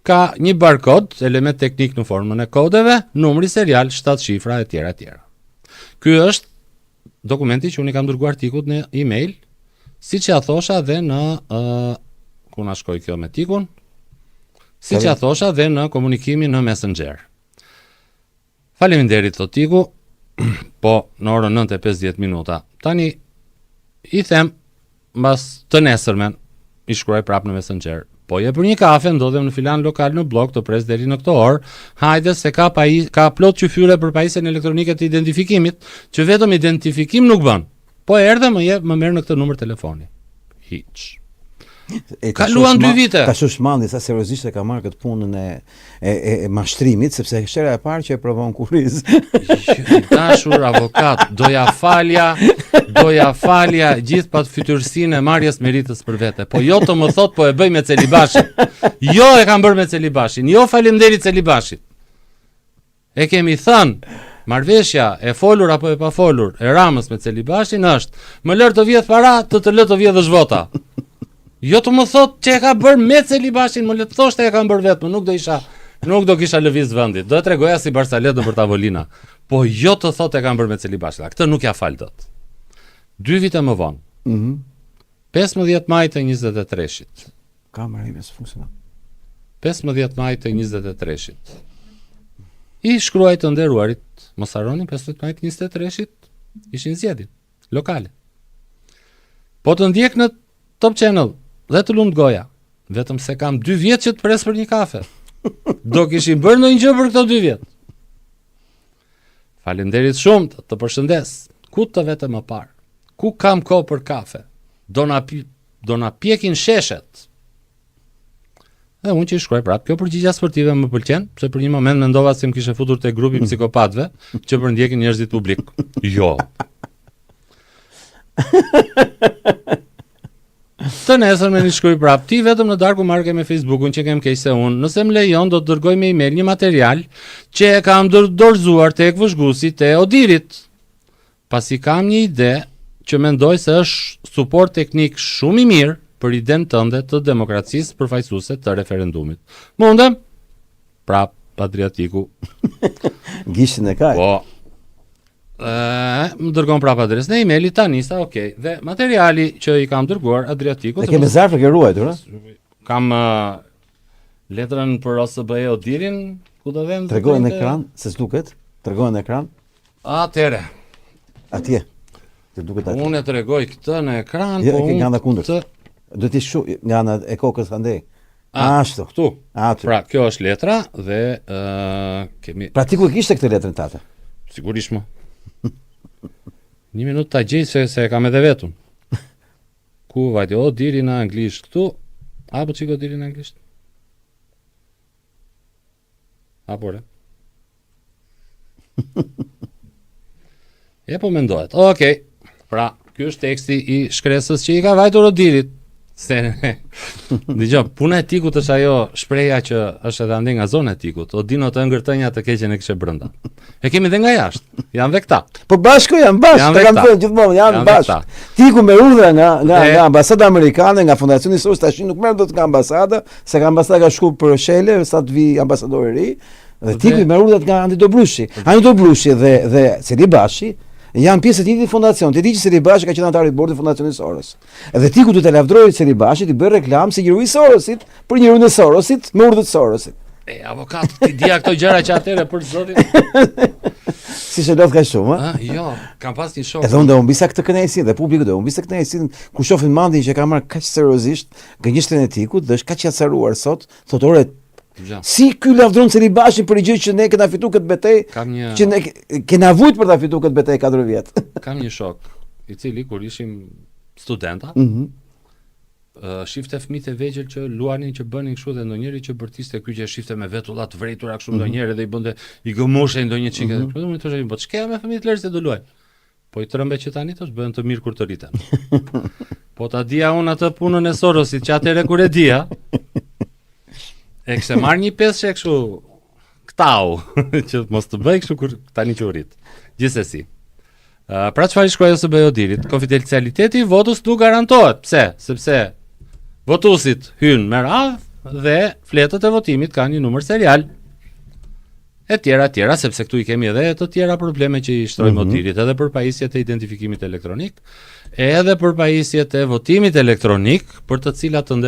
ka një barkod, element teknik në formën e kodeve, numri serial, 7 shifra e tjera e tjera. Ky është dokumenti që unë i kam dërguar Tikut në email, siç ja thosha dhe në ku na shkoi kjo me Tikun, siç ja thosha dhe në komunikimin në Messenger. Faleminderit thot Tiku, po në orën 9:50 minuta. Tani i them mbas të nesërmen i shkruaj prapë në Messenger. Po je për një kafe, ndodhem në filan lokal në blok, të pres deri në këtë orë, hajde se ka plot qyfyre për pajisjen elektronike të identifikimit, që vetëm identifikim nuk bën. Po erdhe më merr në këtë numër telefoni. Hiç. Kaluan 2 vite. Ka shushmandi sa seriozisht e ka marrë këtë punën e mashtrimit, sepse shera e parë që e provon kurriz. Dashur avokat, doja falja gjithë pat fytyrsinë e marrjes meritës për vete. Po jo të më thot po e bëj me Celibashin. Jo e kam bërë me Celibashin. Jo faleminderit Celibashit. E kemi thënë marrëveshja e folur apo e pa folur e Ramës me Celibashin është më lër të vjedh para, të lë të vjedhësh vota. Jo të më thot që e ka bërë me Celibashin, më le të thoshte e kam bërë vetëm, nuk do kisha lëviz vendit. Do e tregoja si Barsalet në për tavolina. Po jo të thot e kam bërë me Celibashin. Këtë nuk ja fal dot. 2 vite më vonë. 15 maj të 23-shit. Kamera ime s'funksionon. 15 maj të 23-shit. I shkruaj të nderuarit, mos harroni 15 maj të 23-shit ishin zgjedhje lokale. Po të ndjek në Top Channel dhe të lumt goja, vetëm se kam 2 vjet që të pres për një kafe. Do kishin bërë ndonjë gjë për këto 2 vjet. Faleminderit shumë, të përshëndes. Ku të vete më parë? Ku kam kohë për kafe? Do na pjekin sheshet. Dhe unë që i shkruaj prapë, kjo përgjigja sportive më pëlqen, pse për një moment mendova se më kishe futur te grupi psikopatëve që përndjekin njerëzit publik. Jo. Të nesër me një shkruaj prapë, ti vetëm në darku marrë me Facebookun që kem keq se unë, nëse më lejon do të dërgoj me email një material që e kam dorëzuar tek vëzhguesit e Odirit. Pasi kam një ide që mendoj se është suport teknik shumë i mirë për iden tënde të demokracisë përfaqësuese të referendumit. Mundem? Prap, Patriatiku. Gishtin e kaj. Po. Më dërgon prap adresën e emailit Tanisa, okay. Dhe materiali që i kam dërguar Adriatikut. E kemi zarfë ke ruajtur, a? Kam letrën për OSBE Odirin, ku do vend? Tregojnë në ekran, se s'duket. Tregojnë në ekran. Atëre. Atje. Të duket atje. Unë e tregoj këtë në ekran, Jo, po ke nga ana kundër. të Do t'i shu nga ana e kokës andej. Ashtu. Këtu. Aty. Pra, kjo është letra dhe kemi Pra ti ku e kishte këtë letrën tate? sigurisht më. Një minutë ta gjej se e kam edhe vetun. Ku vajte, o diri në anglisht këtu, apo çiko diri në anglisht? Apo re? E po mendohet. Okej. Pra, ky është teksti i shkresës që i ka vajtur Odirit. Se dëgjoj, puna e tikut është ajo shpreha që është edhe ande nga zona e tikut. Odino të ëngërtënja të keqen e kishe brenda. E kemi dhe nga jashtë. Janë dhe këta. Po bashkë janë bashkë, Janë të kam dhe thënë gjithmonë, janë bashkë. Ti ku me urdhra nga ambasada amerikane, nga Fondacioni i Sos, tash nuk merr dot nga ambasada, se ka ambasada ka shku për shele, sa të vi ambasadori i ri, dhe ti ku me urdhrat nga Andi Dobrushi. Andi Dobrushi dhe Celibashi janë pjesë të njëjtit fondacion. Ti di që Celibashi ka qenë antar i bordit të Fondacionit Soros. Edhe ti ku do të lavdrojë Celibashi ti bëj reklam si njeriu i Sorosit, për njeriu e Sorosit me urdhët Sorosit. Avokat, ti dia këto gjëra që atëre për zotin. Si që lodh ka shumë, a? Jo, kam pas një shok. Edhe unë do humbisa këtë kënaqësi dhe publiku do humbisa këtë kënaqësi ku shohin mandin që ka marrë kaq seriozisht gënjeshtën e tikut dhe është kaq i acaruar sot, thotë ore si ky lavdron Celibashin për gjë që ne kena fituar këtë betejë, që ne kena vujt për ta fituar këtë betejë 4 vjet. Kam një shok i cili kur ishim studenta, shifte fëmijët e vegjël që luanin, që bënin kështu dhe ndonjëri që bërtiste ky që shifte me vetulla të vrejtura kështu ndonjëherë dhe i bënte i gëmoshej ndonjë çike. Unë thoshë, po ç'ka me fëmijët lërë se do luaj. Po i trembe që tani thosh bëhen të mirë kur të rriten. Po ta dija unë atë punën e Sorosit që atëre kur e dija. E kështë marrë një peshe kështu këtau, që mos të bëj kështu kur tani që u rrit. Gjithsesi. Pra çfarë shkruaj OSBE Odirit? Konfidencialiteti i votës nuk garantohet. Pse? Sepse votuesit hynë me radhë dhe fletët e votimit kanë një numër serial. E tjera, sepse këtu i kemi edhe të tjera probleme që i shtrojmë Odirit, edhe për pajisjet e identifikimit elektronik, edhe për pajisjet e votimit elektronik, për të cilat të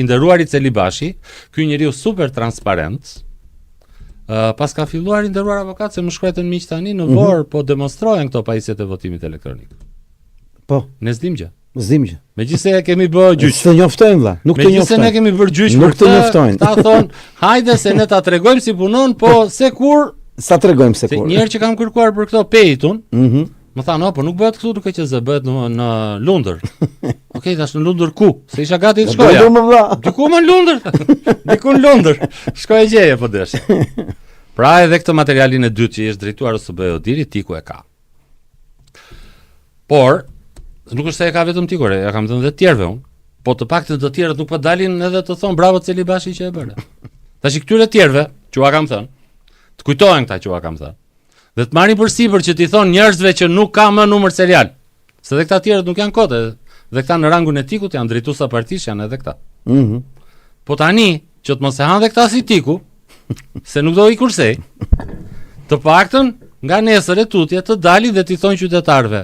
nderuari Celibashi, ky njeriu super transparent, pas ka filluar i nderuar avokat se më shkruajtën miq tani në vor, po demonstrojnë këto pajisjet e votimit elektronik. Po, ne s'dim gjë. S'dim gjë. Megjithëse e kemi bërë gjyq. Të njoftojnë vlla, nuk të njoftojnë. Megjithëse ne kemi bërë gjyq nuk të njoftojnë. Ta thon, hajde se ne ta tregojmë si punon, po se kur sa tregojmë se kur. Një herë që kam kërkuar për këto pejtun, më thanë, po nuk bëhet këtu duke që bëhet në Lundër. Okej, tash në Lundër ku? Se isha gati të shkoja. Diku më në Lundër. Diku në Lundër. Shkoj gjeje po desh. Pra edhe këtë materialin e dytë që është drejtuar OSBE Odirit, tiku e ka. Por nuk është se e ka vetëm tiku, ja kam thënë edhe të tjerëve unë. Po të paktën të tjerët nuk po dalin edhe të thon bravo Celibashi që e bëre. Tash këtyre tjerëve, që ua kam thënë, të kujtohen këta që ua kam thënë. Dhe të marrin përsipër që t'i thonë njerëzve që nuk ka më numër serial. Se dhe këta tjerët nuk janë kote, dhe këta në rangun e Tikut janë drejtuesa partish, janë edhe këta. Po tani, që të mos e hanë dhe këta si Tiku, se nuk do i kursej, të paktën nga nesër e tutje të dali dhe t'i thonë qytetarëve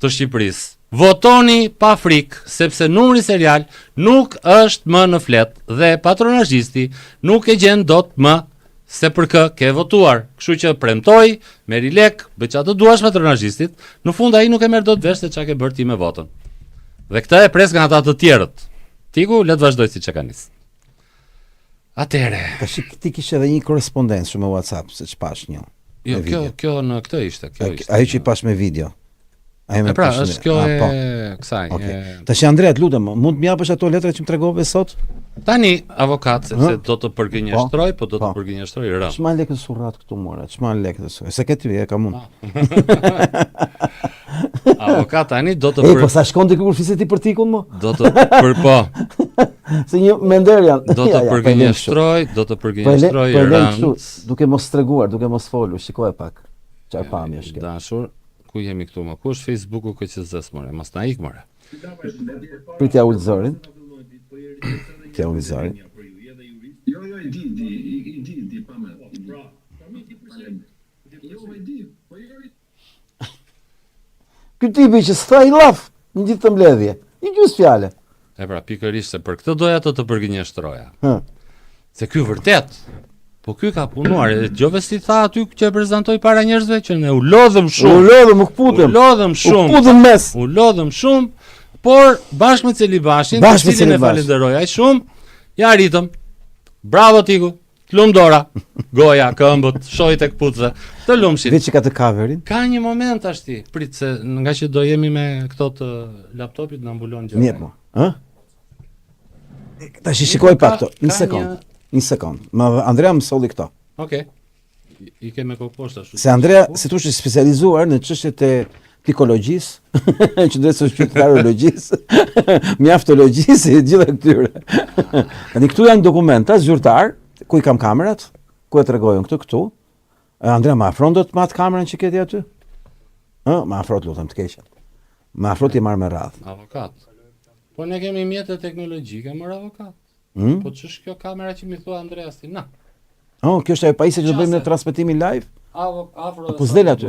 të Shqipërisë, votoni pa frikë, sepse numri serial nuk është më në flet dhe patronazhisti nuk e gjen dot më se për kë ke votuar. Kështu që premtoj, merri lek, bëj çfarë të duash patronazhistit, në fund ai nuk e merr dot vesh se çka ke bërë ti me votën. Dhe këtë e pres nga ata të tjerët. Tiku le të vazhdoj siç e ka nis. Atëre. Tash ti kishe edhe një korrespondencë me WhatsApp, se ç'pash një. Jo, kjo në këtë ishte, kjo ishte. Ajo që i pash me video. E pra, është kjo e kësaj. Tash Andrea, lutem, mund të më japësh ato letra që më tregove sot? Tani avokat sepse do të përgënjeshtroj, po do të përgënjeshtroj rënd. Ç'ma lekë surrat këtu more, ç'ma lekë të se ke ty e kam unë. Avokat tani do të po sa shkon ti kur fliset ti për Tikun më? Do të po. Se një mender janë. Do të përgënjeshtroj, rënd. Duke mos treguar, duke mos folur, shikoj pak. Çfarë pamje është kjo? Dashur, ku jemi këtu më? Ku është Facebooku KQZ-s more? Mos na ik more. Pritja ul zërin. Tja ul zërin. Jo, i di, pa me. Ky tipi që s'tha i laf në gjithë të mbledhje, i gjys fjale. E pra, pikërisht se për këtë doja të përgënjeshtroja. Se ky vërtet, po ky ka punuar, e dëgjove si tha aty që e prezantoi para njerëzve që ne u lodhëm shumë. U lodhëm, u kputëm. U lodhëm shumë. U kputëm mes. U lodhëm shumë, por bashkë me Celibashin, të cilin e falenderoj aq shumë, ja arritëm. Bravo Tiku. Të lumë dora, goja, këmbët, shojt e këpucëve, të lumshit. Vetë që ka të coverin? Ka një moment ashti, prit se nga që do jemi me këto të laptopit në ambulon gjë. Mjep mo, Ta shi shikoj pak këto, një sekund. Andrea më solli këto. Okej, i ke me kokoshta. Se Andrea, se tu është specializuar në çështjet e psikologjisë, që drejtë së shpirtarologjisë, mjaftologjisë e gjitha këtyre. Tani këtu janë dokumenta zyrtar, ku i kam kamerat, ku e tregojën këtu. Andrea, ma afron do të mat kamerën që keti aty? Ma afrot, lutem të keqen. Ma afrot i marrë me radhë. Avokat. Po ne kemi mjete teknologjike, mërë avokat. Po ç'është kjo kamera që mi thua Andrea si na? Kjo është ajo pajisje që do bëjmë në transmetimin live? Po s'del aty.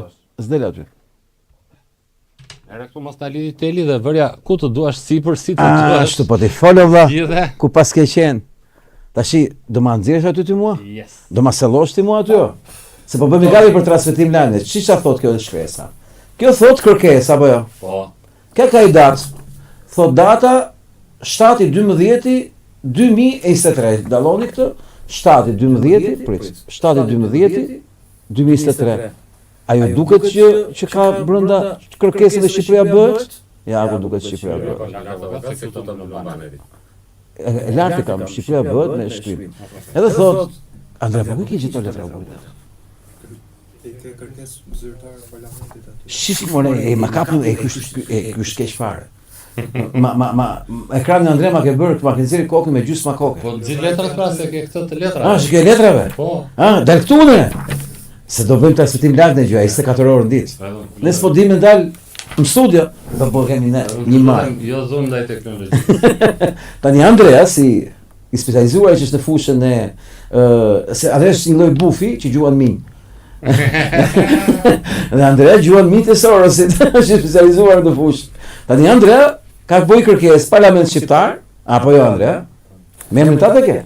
Ere këtu mos ta lidhi teli dhe vërja ku të duash sipër si të duash. Ashtu po ti folë valla. Ku pas ke qenë? Tashi, do ma nxjerrësh aty ti mua? Yes. Do ma sellosh ti mua aty? Se po bëmi gati për transmetim live. Ç'ish thot kjo shkresa? Kjo thot kërkesë apo jo? Po. Ka datë. Thot data 7/12/2023. Dalloni këtë 7/12/2023. Ajo duket që ka brenda kërkesën e Shqipëria bëhet? Ja, ku duket Shqipëria bëhet. E lartë kam, Shqipëria bëhet me shkrim. Edhe thot, Andrea, po ku ke gjetur letra ujit? Ke kërkesë zyrtare parlamentit aty. Shif more, ma kapu ky është keq fare. Ekranin Andrea ma ke bërë të ma ke nxjerrë kokën me gjysma kokë. Po nxjerr letrat pra se ke këtë të letrave. Shke letrave? Po. Dal këtu ne. Se do bëjmë transmetim live në gjë, 24 orë në ditë. Ne s'po dimë dal në studio, do bëhemi ne një marë. Jo zonë ndaj teknologjisë. Tani Andrea si i specializuar që është në fushën e se Andrea është një lloj bufi që gjuan minj. Dhe Andrea gjuan minj të Sorosit, është specializuar në fushë. Tani Andrea ka bëj kërkesë Parlament Shqiptar, apo jo Andrea? Me emrin tatë ke?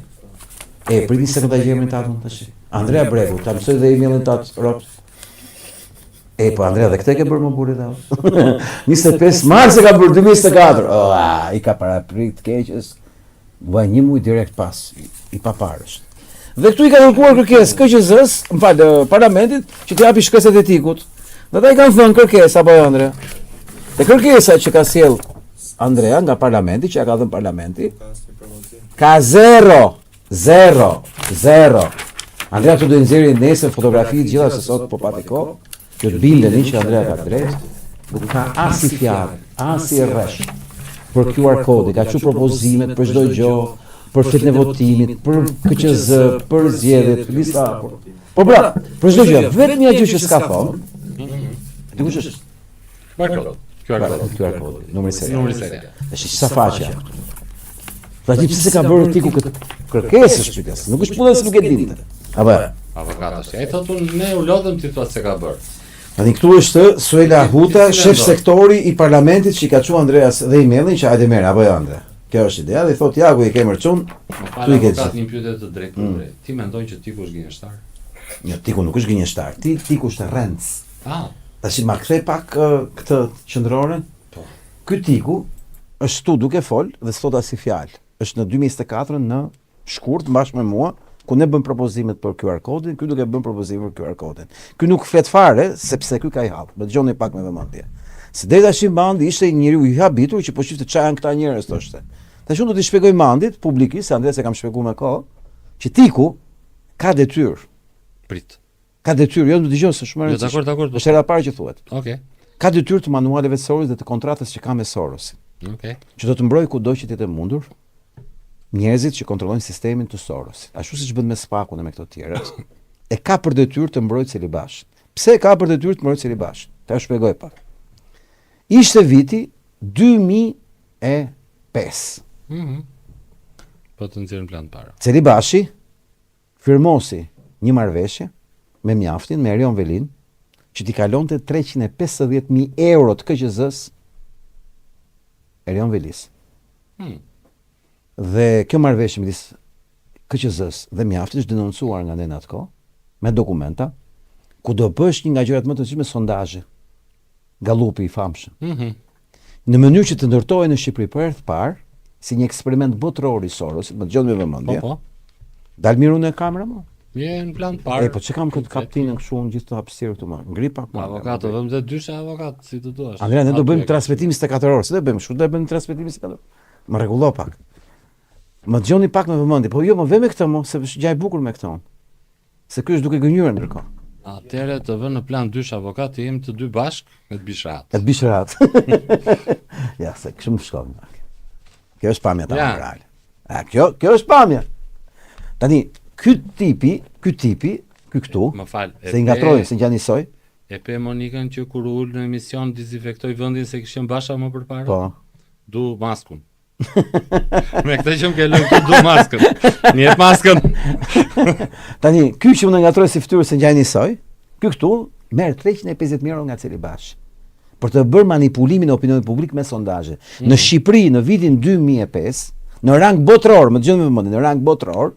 Priti se ta gjejmë tatën tash. Andrea Bregu, ta mësoj dhe emailin tat Rob. Po Andrea dhe këtë ke bërë më burri tha. 25 mars e ka bërë 2024. I ka paraprit keqës. Vaj një muj direkt pas i paparësh. Dhe këtu i ka kërkuar kërkesë KQZ-s, parlamentit, që të japi shkresat e Tikut. Dhe ata i kanë thënë kërkesë apo jo Andrea? Dhe kërkesa që ka sjell Andrea nga parlamenti, që ja ka dhënë parlamenti, ka 0. Andrea të do nxjerrë nesër fotografi gjitha se sot po pati kohë, që të bindeni që Andrea ka drejt, nuk ka as i fjalë, as i rresh për QR kodi, ka çu propozimet për çdo gjë, për fitën e votimit, për KQZ, për zgjedhjet, lista Po bra, për çdo gjë, vetëm një gjë që s'ka fond. Dikush është Barcode. QR kod, numri serial. Numri serial. Është sa faqe. Pra ti pse se ka bërë tiku këtë kërkesë shpytjes? Nuk është punë se nuk e dinte. Apo Avokatosh. Ai thotë ne u lodhëm ti thua se ka bërë. tani këtu është Suela Huta, shef sektori i parlamentit që i ka çuar Andreas dhe emailin që hajde merr apo jo Andre. Kjo është ideja dhe thotë ja ku i ke mërçun. Tu i ke Avokat një pyetje të drejtë. Ti mendon që tiku është gënjeshtar? Jo, tiku nuk është gënjeshtar. Tiku është rrenc. Ah, Tash ma kthej pak këtë qendroren. Po. Ky tiku është këtu duke fol dhe s'thot as si fjalë. Është në 2024 në shkurt bashkë me mua ku ne bëm propozimet për QR kodin, ky duke bën propozime për QR kodin. Ky nuk flet fare sepse ky ka i hall. Më dëgjoni pak me vëmendje. Se deri tash Mandi ishte një njeriu i habitur që po shifte çfarë janë këta njerëz thoshte. Tash unë do t'i shpjegoj Mandit publikisht, se Andres e kam shpjeguar me kohë, që tiku ka detyrë. prit. Ka detyrë, jo më dëgjon se shumë Jo, dakor. Është era e parë që thuhet. Okej. Ka detyrë të manualeve të Soros dhe të kontratës që ka me Sorosin. Okej. Që do të mbrojë kudo që të jetë mundur njerëzit që kontrollojnë sistemin të Sorosit. Ashtu siç bën me Spakun e me këto të tjerët. E ka për detyrë të mbrojë Celibashin. Pse e ka për detyrë të mbrojë Celibashin? Ta shpjegoj pak. Ishte viti 2005. Po të nxjerrim plan para. Celibashi firmosi një marrëveshje me mjaftin, me Erion Velin, që t'i kalonte 350.000 euro të KQZ-s Erion Velis. Dhe kjo marrëveshje midis KQZ-s dhe mjaftit është denoncuar nga ne në atë kohë, me dokumenta, ku do bësh një nga gjërat më të rëndësishme sondazhe. Gallupi i famshëm. Në mënyrë që të ndërtohej në Shqipëri për herë të parë, si një eksperiment botëror i Sorosit, më dëgjoni me vëmendje. Po. Dal miru në kamerë më? Je në plan parë. Po që kam këtë kaptinën kështu në gjithë të hapësirë këtu më. Ngri pak më. Avokato, vëmë dhe dyshe avokat, si të duash. Andrea, ne do bëjmë transmetim 24 orë. Si do bëjmë? Shku do bëjmë transmetim 24 orë. Më rregullo pak. Më dëgjoni pak me vëmendje. Po jo, më vë me këtë më, se është gjë e bukur me këtë. Se ky është duke gënjur ndërkohë. Atëherë të vënë në plan dysh avokat, jemi të dy bashkë me të bishrat. E të bishrat. Ja, se kështu më shkon. Kjo është pamja ta morale. Kjo është pamja. Tani, ky tipi, këtu, Më fal. se i ngatroi, se ngjanisoj. E pe Monikën që kur ul në emision dezinfektoi vendin se kishim basha më përpara. Po. Du maskun. Me këtë që më ke lënë këtu du maskën. Njët maskën. Tani, ky që më ngatroi si fytyrë se ngjanisoj, ky këtu merr 350.000 euro nga Celibashi për të bërë manipulimin e opinionit publik me sondazhe. Në Shqipëri në vitin 2005, në rang botëror, më dëgjoni me vëmendje, në rang botëror,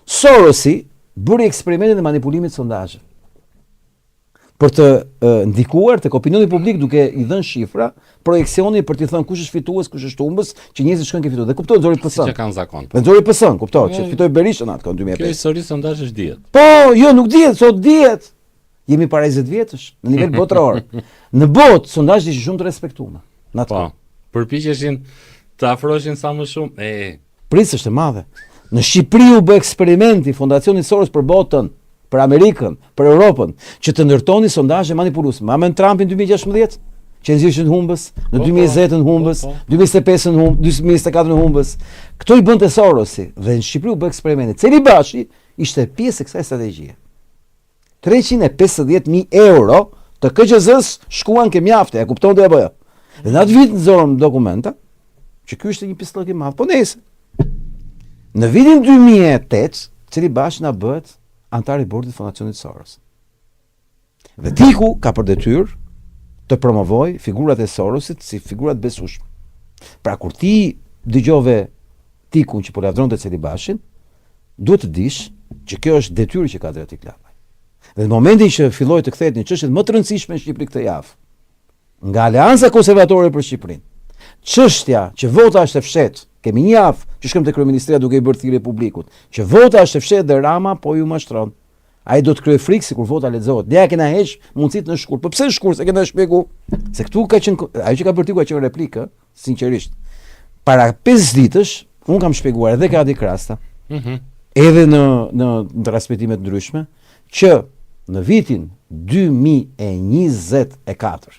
Sorosi bëri eksperimentin e manipulimit sondazhe. Për të ndikuar tek opinioni publik duke i dhënë shifra, projeksioni për t'i thënë kush është fitues, kush është humbës, që njerëzit shkojnë ke fituar. Dhe kuptohet nxori PS-n. Që kanë zakon. Dhe nxori PS-n, kuptohet, që fitoi Berishën atë kohë 2005. Kjo histori sondazh është dihet. Po, jo, nuk dihet, sot dihet. Jemi para 20 vjetësh në nivel botëror. Në botë sondazhet ishin shumë të respektuara. Në atë Po. kohë. Përpiqeshin të afroheshin sa më shumë. Prisë është e madhe. Në Shqipëri u bë eksperimenti Fondacionit Soros për botën, për Amerikën, për Europën, që të ndërtoni sondazhe manipuluese. Ma men Trumpin 2016, që nxirrshin humbës, në 2020 në humbës, 2025 në humbës, 2024 në humbës. Këto i bënte Sorosi dhe në Shqipëri u bë eksperimenti. Celibashi ishte pjesë e kësaj strategjie. 350.000 euro të KQZ-s shkuan ke mjafte, e kuptonte apo jo? Dhe në atë vit nxorëm dokumenta që ky ishte një pistollë i madh. Po nëse në vitin 2008, Celibashi na bëhet antar i bordit të Fondacionit Soros. Dhe Tiku ka për detyrë të promovoj figurat e Sorosit si figurat besueshme. Pra kur ti dëgjove Tikun që po lavdronte Celibashin, duhet të dish që kjo është detyrë që ka drejt i klapaj. Dhe në momentin që filloi të kthehet në çështjet më të rëndësishme në Shqipëri këtë javë, nga Aleanca Konservatore për Shqipërinë, çështja që vota është e fshehtë, kemi një javë që shkojmë te kryeministria duke i bërë thirrje publikut, që vota është e fshehtë dhe Rama po ju mashtron. Ai do të kryej frikë sikur vota lexohet. Ne ja kena heq mundësitë në shkurt. Po pse në shkurt? Se kena shpjegu. Se këtu ka qenë ajo që ka bërë ti ka qenë replikë, sinqerisht. Para 5 ditësh un kam shpjeguar edhe Kadi Krasta. Edhe në transmetime të ndryshme që në vitin 2024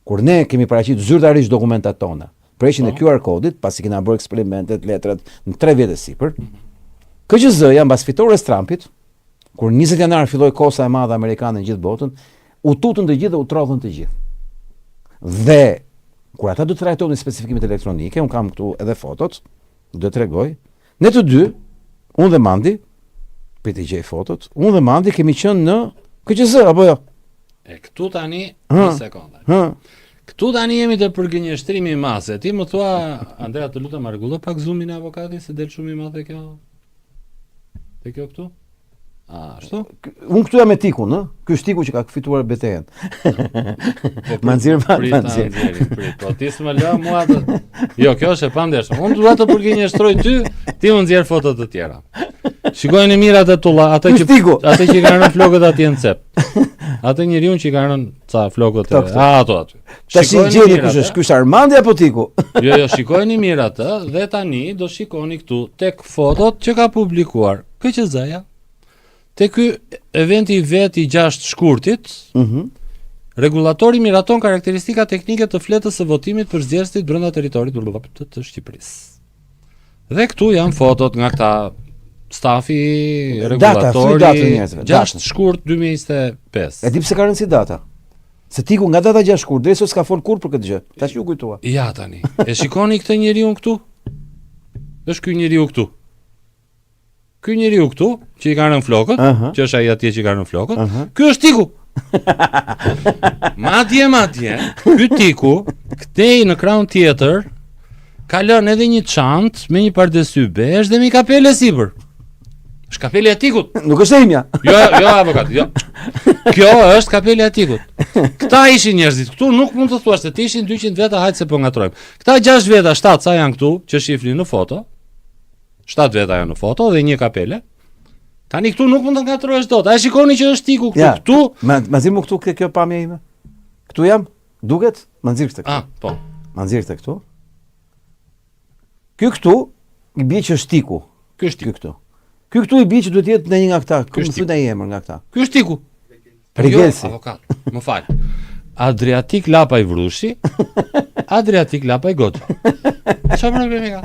kur ne kemi paraqitur zyrtarisht dokumentat tona, preshjen e QR kodit, pasi kena bërë eksperimentet, letrat në 3 vjet e sipër, KQZ-ja mbas fitores Trumpit, Kur 20 janar filloi kosa e madhe amerikane në gjithë botën, u tutën të gjithë dhe u trodhën të gjithë. Dhe kur ata do të trajtonin specifikimet elektronike, un kam këtu edhe fotot, do të tregoj. Ne të dy, unë dhe Mandi, për të gjej fotot, unë dhe Mandi kemi qenë në KQZ apo jo? E këtu tani, një sekonda. Këtu tani jemi të përgënjeshtrimi i mase. Ti më thua, Andrea, të lutem rregullo pak zoomin e avokatit se del shumë i madh te kjo. Te kjo këtu? Ashtu? Unë këtu jam me tikun, ë? Ky është tiku që ka fituar betejën. Ma nxjerr pa. Po ti s'më lë mua atë. Jo, kjo është e pandeshme. Unë dua të përgjigjëstroj ty, ti më nxjerr foto të tjera. Shikojeni mirë atë tulla, atë që kanë rënë flokët atje në cep. Atë njeriu që kanë rënë ca flokët. Ato aty. Tash gjeni kush është? Ky është Armandi apo tiku? Jo, shikojeni mirë atë dhe tani do shikoni këtu tek fotot që ka publikuar KQZ-ja. Te ky eventi vet i 6 shkurtit, regulatori miraton karakteristika teknike të fletës së votimit për zgjedhësit brenda territorit të Shqipërisë. Dhe këtu janë fotot nga këta stafi regulatori 6 shkurt 2025. E di pse ka rënë si data? Se tiku nga data 6 shkurt deri sot s'ka fol kur për këtë gjë. Tash ju kujtua. Ja tani. E shikoni këtë njeriu këtu? Është ky njeriu këtu. Ky njeriu këtu, që i kanë rënë flokët, që është ai atje që i kanë rënë flokët, ky është tiku. Madje, ky tiku, këtej në krahun tjetër, ka lënë edhe një çantë me një pardesy bezh dhe me kapele sipër. Është kapele e tikut. Nuk është e imja. Jo, avokat, jo. Kjo është kapele e tikut. Këta ishin njerëzit këtu, nuk mund të thuash se të ishin 200 veta, hajtë se po ngatrojmë. Këta 6 veta, 7 sa janë këtu, që shifni në foto. 7 veta janë në foto dhe një kapele. Tani këtu nuk mund të ngatrohesh dot. A shikoni që është tiku këtu? Ja, këtu? Ma nxjerr më këtu kjo pamja ime. Këtu jam? Duket? Ma nxjerr këtë këtu. Po. Ma nxjerr këtë këtu. Ky këtu i bie që është tiku. Ky është tiku këtu. Ky këtu i bie që duhet të jetë në një nga këta. Ky është në emër nga këta. Ky është tiku. Rigelsi. Jo, avokat. Më fal. Adriatik Lapaj Vrushi. Adriatik Lapaj Goxha. Çfarë problemi ka?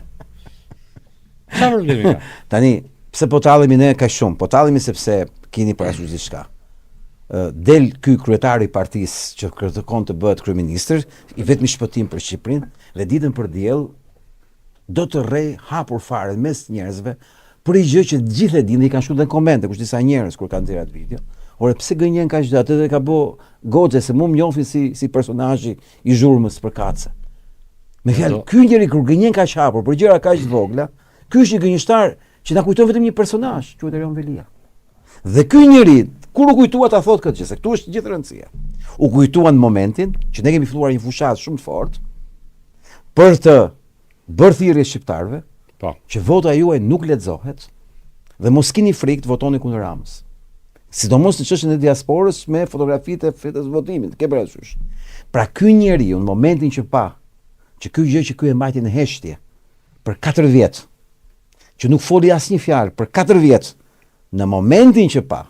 Çfarë problemi ka? Tani, pse po tallemi ne kaq shumë? Po tallemi sepse keni parasysh diçka. Del ky kryetari i partisë që kërkon të bëhet kryeministër, i vetmi shpëtim për Shqipërinë dhe ditën për diell do të rrej hapur fare mes njerëzve për një gjë që të gjithë e dinë, i kanë shkruar në komente kush disa njerëz kur kanë nxjerrë atë video. Ore pse gënjen kaq atë dhe ka bë goxhe se mua më njohin si personazhi i zhurmës për kace. Me fjalë, ky njeri kur gënjen kaq hapur për gjëra kaq të vogla, ky është një gënjeshtar që na kujton vetëm një personazh, quhet Erion Velia. Dhe ky njeri, kur u kujtua ta thotë këtë gjë, se këtu është gjithë rëndësia. U kujtua në momentin që ne kemi filluar një fushat shumë të fortë për të bërë thirrje shqiptarëve, që vota juaj nuk lexohet dhe mos keni frikë të votoni kundër Ramës. Sidomos në çështjen e diasporës me fotografitë e fletës votimit, ke parasysh. Pra ky njeriu në momentin që pa që ky gjë që ky e mbajti në heshtje për 4 vjet, që nuk foli asnjë fjalë për 4 vjet, në momentin që pa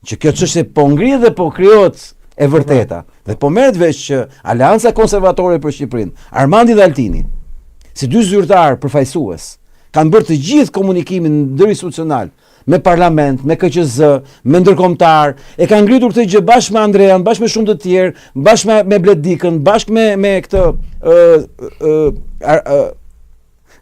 që kjo çështje po ngrihet dhe po krijohet e vërteta dhe po merret vesh që Aleanca Konservatore për Shqipërinë, Armandi dhe Altini, si dy zyrtar përfaqësues, kanë bërë të gjithë komunikimin ndërinstitucional me parlament, me KQZ, me ndërkombëtar, e kanë ngritur këtë gjë bashkë me Andrean, bashkë me shumë të tjerë, bashkë me Bledikën, bashkë me këtë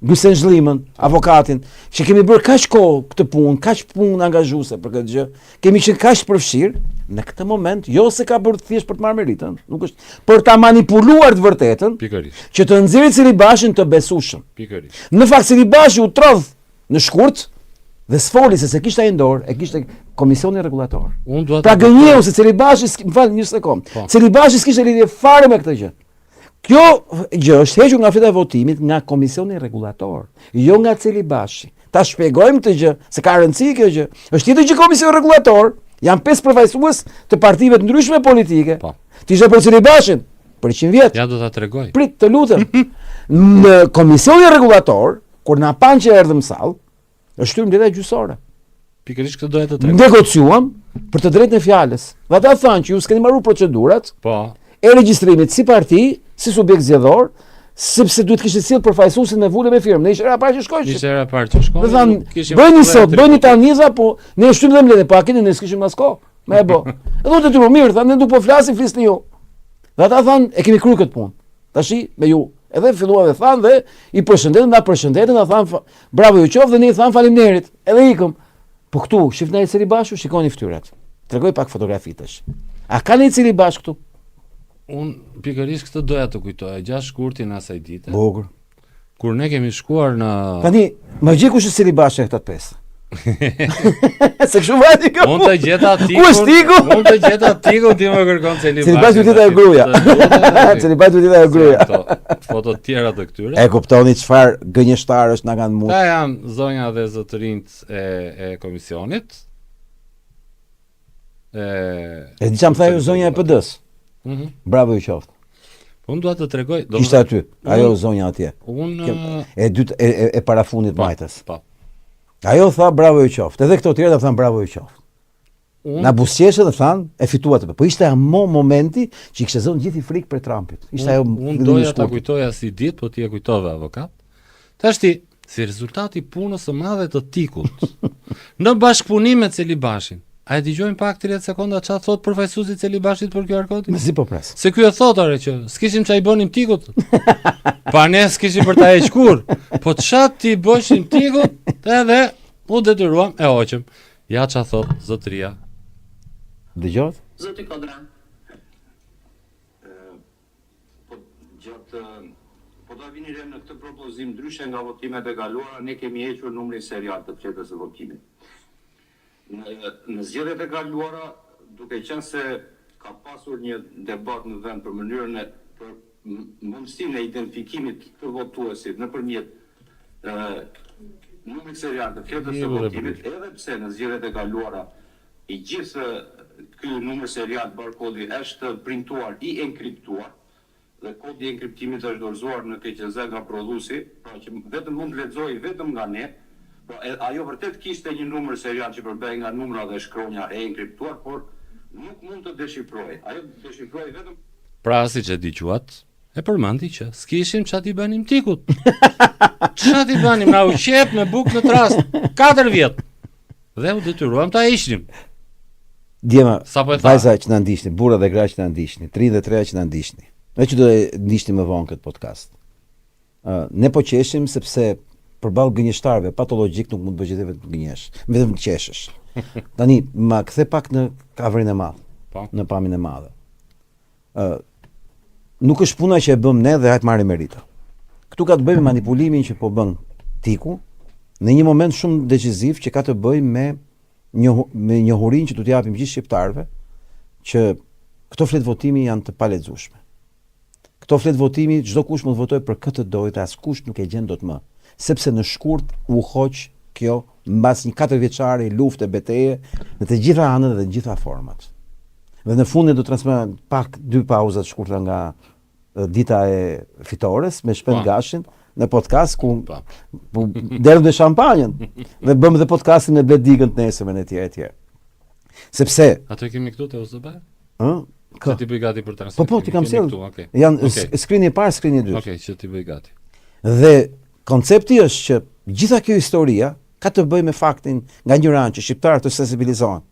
Gjusen Zhlimën, avokatin, që kemi bërë kaq kohë këtë punë, kaq punë angazhuese për këtë gjë, kemi qenë kaq përfshirë në këtë moment, jo se ka bërë thjesht për të marrë meritën, nuk është për ta manipuluar të vërtetën, pikërisht, që të nxjerrë Celibashin të besueshëm. Pikërisht. Në fakt Celibashi u trodh në shkurt dhe sfoli se kishte ai dorë, e kishte komisioni rregullator. Pra gënjeu se Celibashi, më fal një sekond. Celibashi s'kishte lidhje fare me këtë gjë. Kjo gjë është hequr nga fleta e votimit nga komisioni rregullator, jo nga Celibashi. Ta shpjegojmë këtë gjë, se ka rëndësi kjo gjë. Është tjetër gjë komisioni rregullator, janë 5 përfaqësues të partive të ndryshme politike. Ti ishe për Celibashin për 100 vjet. Ja do ta tregoj. Prit, të lutem. Në komisioni rregullator, kur na pan që erdhëm sallë, është shtyr mbledhja gjyqësore. Pikërisht këtë doja të tregoj. Negociuam për të drejtën e fjalës. Dhe ata thanë që ju s'keni marrur procedurat. Po. E regjistrimit si parti, si subjekt zgjedhor, sepse duhet kishte sill përfaqësuesin me vule me firmë. Ne ishte era parë që shkojnë. Ishte era parë që shkon. Do thanë, bëni sot, bëni taniza, po ne e shtym dhe mbledhje, po akini ne s'kishim as kohë. Me e bë. Edhe unë ty mirë, thanë, ne nuk po flisni ju. Dhe ata thanë, e kemi kryer këtë punë. Tashi me ju. Edhe filluan dhe thanë dhe i përshëndetën, na thanë bravo ju qoftë dhe ne i thanë faleminderit. Edhe ikëm. Po këtu, shifnai Celibashu, shikoni fytyrat. Tregoj pak fotografi tash. A ka një Celibash këtu? Unë pikërisht këtë doja të kujtoja, 6 shkurtin asaj dite. Bukur. Kur ne kemi shkuar në Tani, më gjej kush është Celibashi e këta të pesë. Se kështu vajti kjo. Mund të gjeta tikun. Ku është tiku? Mund të gjeta tikun ti më kërkon Celibashi. Celibashi duhet të jetë gruaja. Celibashi duhet të jetë gruaja. Foto të tjera të këtyre. E kuptoni çfarë gënjeshtarësh na kanë mund. Ta janë zonja dhe zotërinjt e komisionit. E di çam thaju zonja e PD-s. Bravo ju qoftë. Unë dua të tregoj, Ishte aty, ajo zonja atje. Unë E dytë e parafundit majtës. Po. Ajo tha bravo ju qoftë. Edhe këto të tjerë thanë bravo ju qoftë. Na buzëqeshë dhe thanë e fituat. Po ishte momenti që i kishte zënë gjithë i frikë për Trumpit. Ishte ajo. Unë doja ta kujtoja si ditë, po ti e kujtove avokat. Tash ti, si rezultati punës së madhe të Tikut në bashkëpunim me Celibashin. A e dëgjojmë pak 30 sekonda çfarë thot përfaqësuesi i Celibashit për QR kodin? Mezi po pres. Se ky e thot ore që s'kishim çaj bënim Tikut. Pa ne s'kishim për ta heq kur. Po çat ti bëshim Tikut, edhe u detyruam e hoqëm. Ja çfarë thot zotëria. Dëgjohet? Zoti Kodra. Po do vini re në këtë propozim ndryshe nga votimet e kaluara, ne kemi hequr numrin serial të fletës së votimit. Në zgjedhjet e kaluara, duke qenë se ka pasur një debat në vend për mënyrën e për mundësinë e identifikimit të votuesit nëpërmjet numrit serial të fletës së votimit, edhe pse në zgjedhjet e kaluara i gjithë ky numër serial barkodi është printuar i enkriptuar dhe kodi i enkriptimit është dorëzuar në KQZ nga prodhuesi, pra që vetëm mund të lexojë vetëm nga ne. Po ajo vërtet kishte një numër serial që përbëhej nga numra dhe shkronja e enkriptuar, por nuk mund të deshifrojë. Ajo deshifroi vetëm. Pra siç e dëgjuat, e përmendi që s'kishim çati banim Tikut. Çati banim na u qep me bukë në trast 4 vjet. Dhe u detyruam ta heqnim. Djema, Sa po e tha? vajza që na ndiqni, burra dhe gra që na ndiqni, 33 që na ndiqni. Ne që do e ndiqni më vonë këtë podcast. Ne po qeshim sepse përballë gënjeshtarëve patologjik nuk mund të bëj vetëm gënjesh, vetëm qeshësh. Tani ma kthe pak në kavrin e madh, në pamjen e madhe. Nuk është puna që e bëm ne dhe hajt marrim merita. Ktu ka të bëjë me manipulimin që po bën Tiku në një moment shumë decisiv që ka të bëjë me njohurinë që do t'i japim gjithë shqiptarëve që këto fletë votimi janë të palexueshme. Këto fletë votimi çdo kush mund të votojë për këtë dojë, askush nuk e gjen dot më. Sepse në shkurt u hoq kjo mbas një 4 vjeçare lufte beteje në të gjitha anët dhe në gjitha format. Dhe në fund ne do të transmetojmë pak 2 pauza të shkurtra nga dita e fitores me Shpend Gashin në podcast ku derëm dhe shampanjën dhe bëm dhe podcastin me Bledigën të nesërmen e tjerë. Sepse ato kemi këtu te OZB? Që ti bëj gati për transmetim. Po, ti kam sjell. Okay. Janë skrini i parë, skrini i dytë. Okej, që ti bëj gati. Dhe koncepti është që gjitha kjo historia ka të bëjë me faktin nga një ran që shqiptarët të sensibilizohen.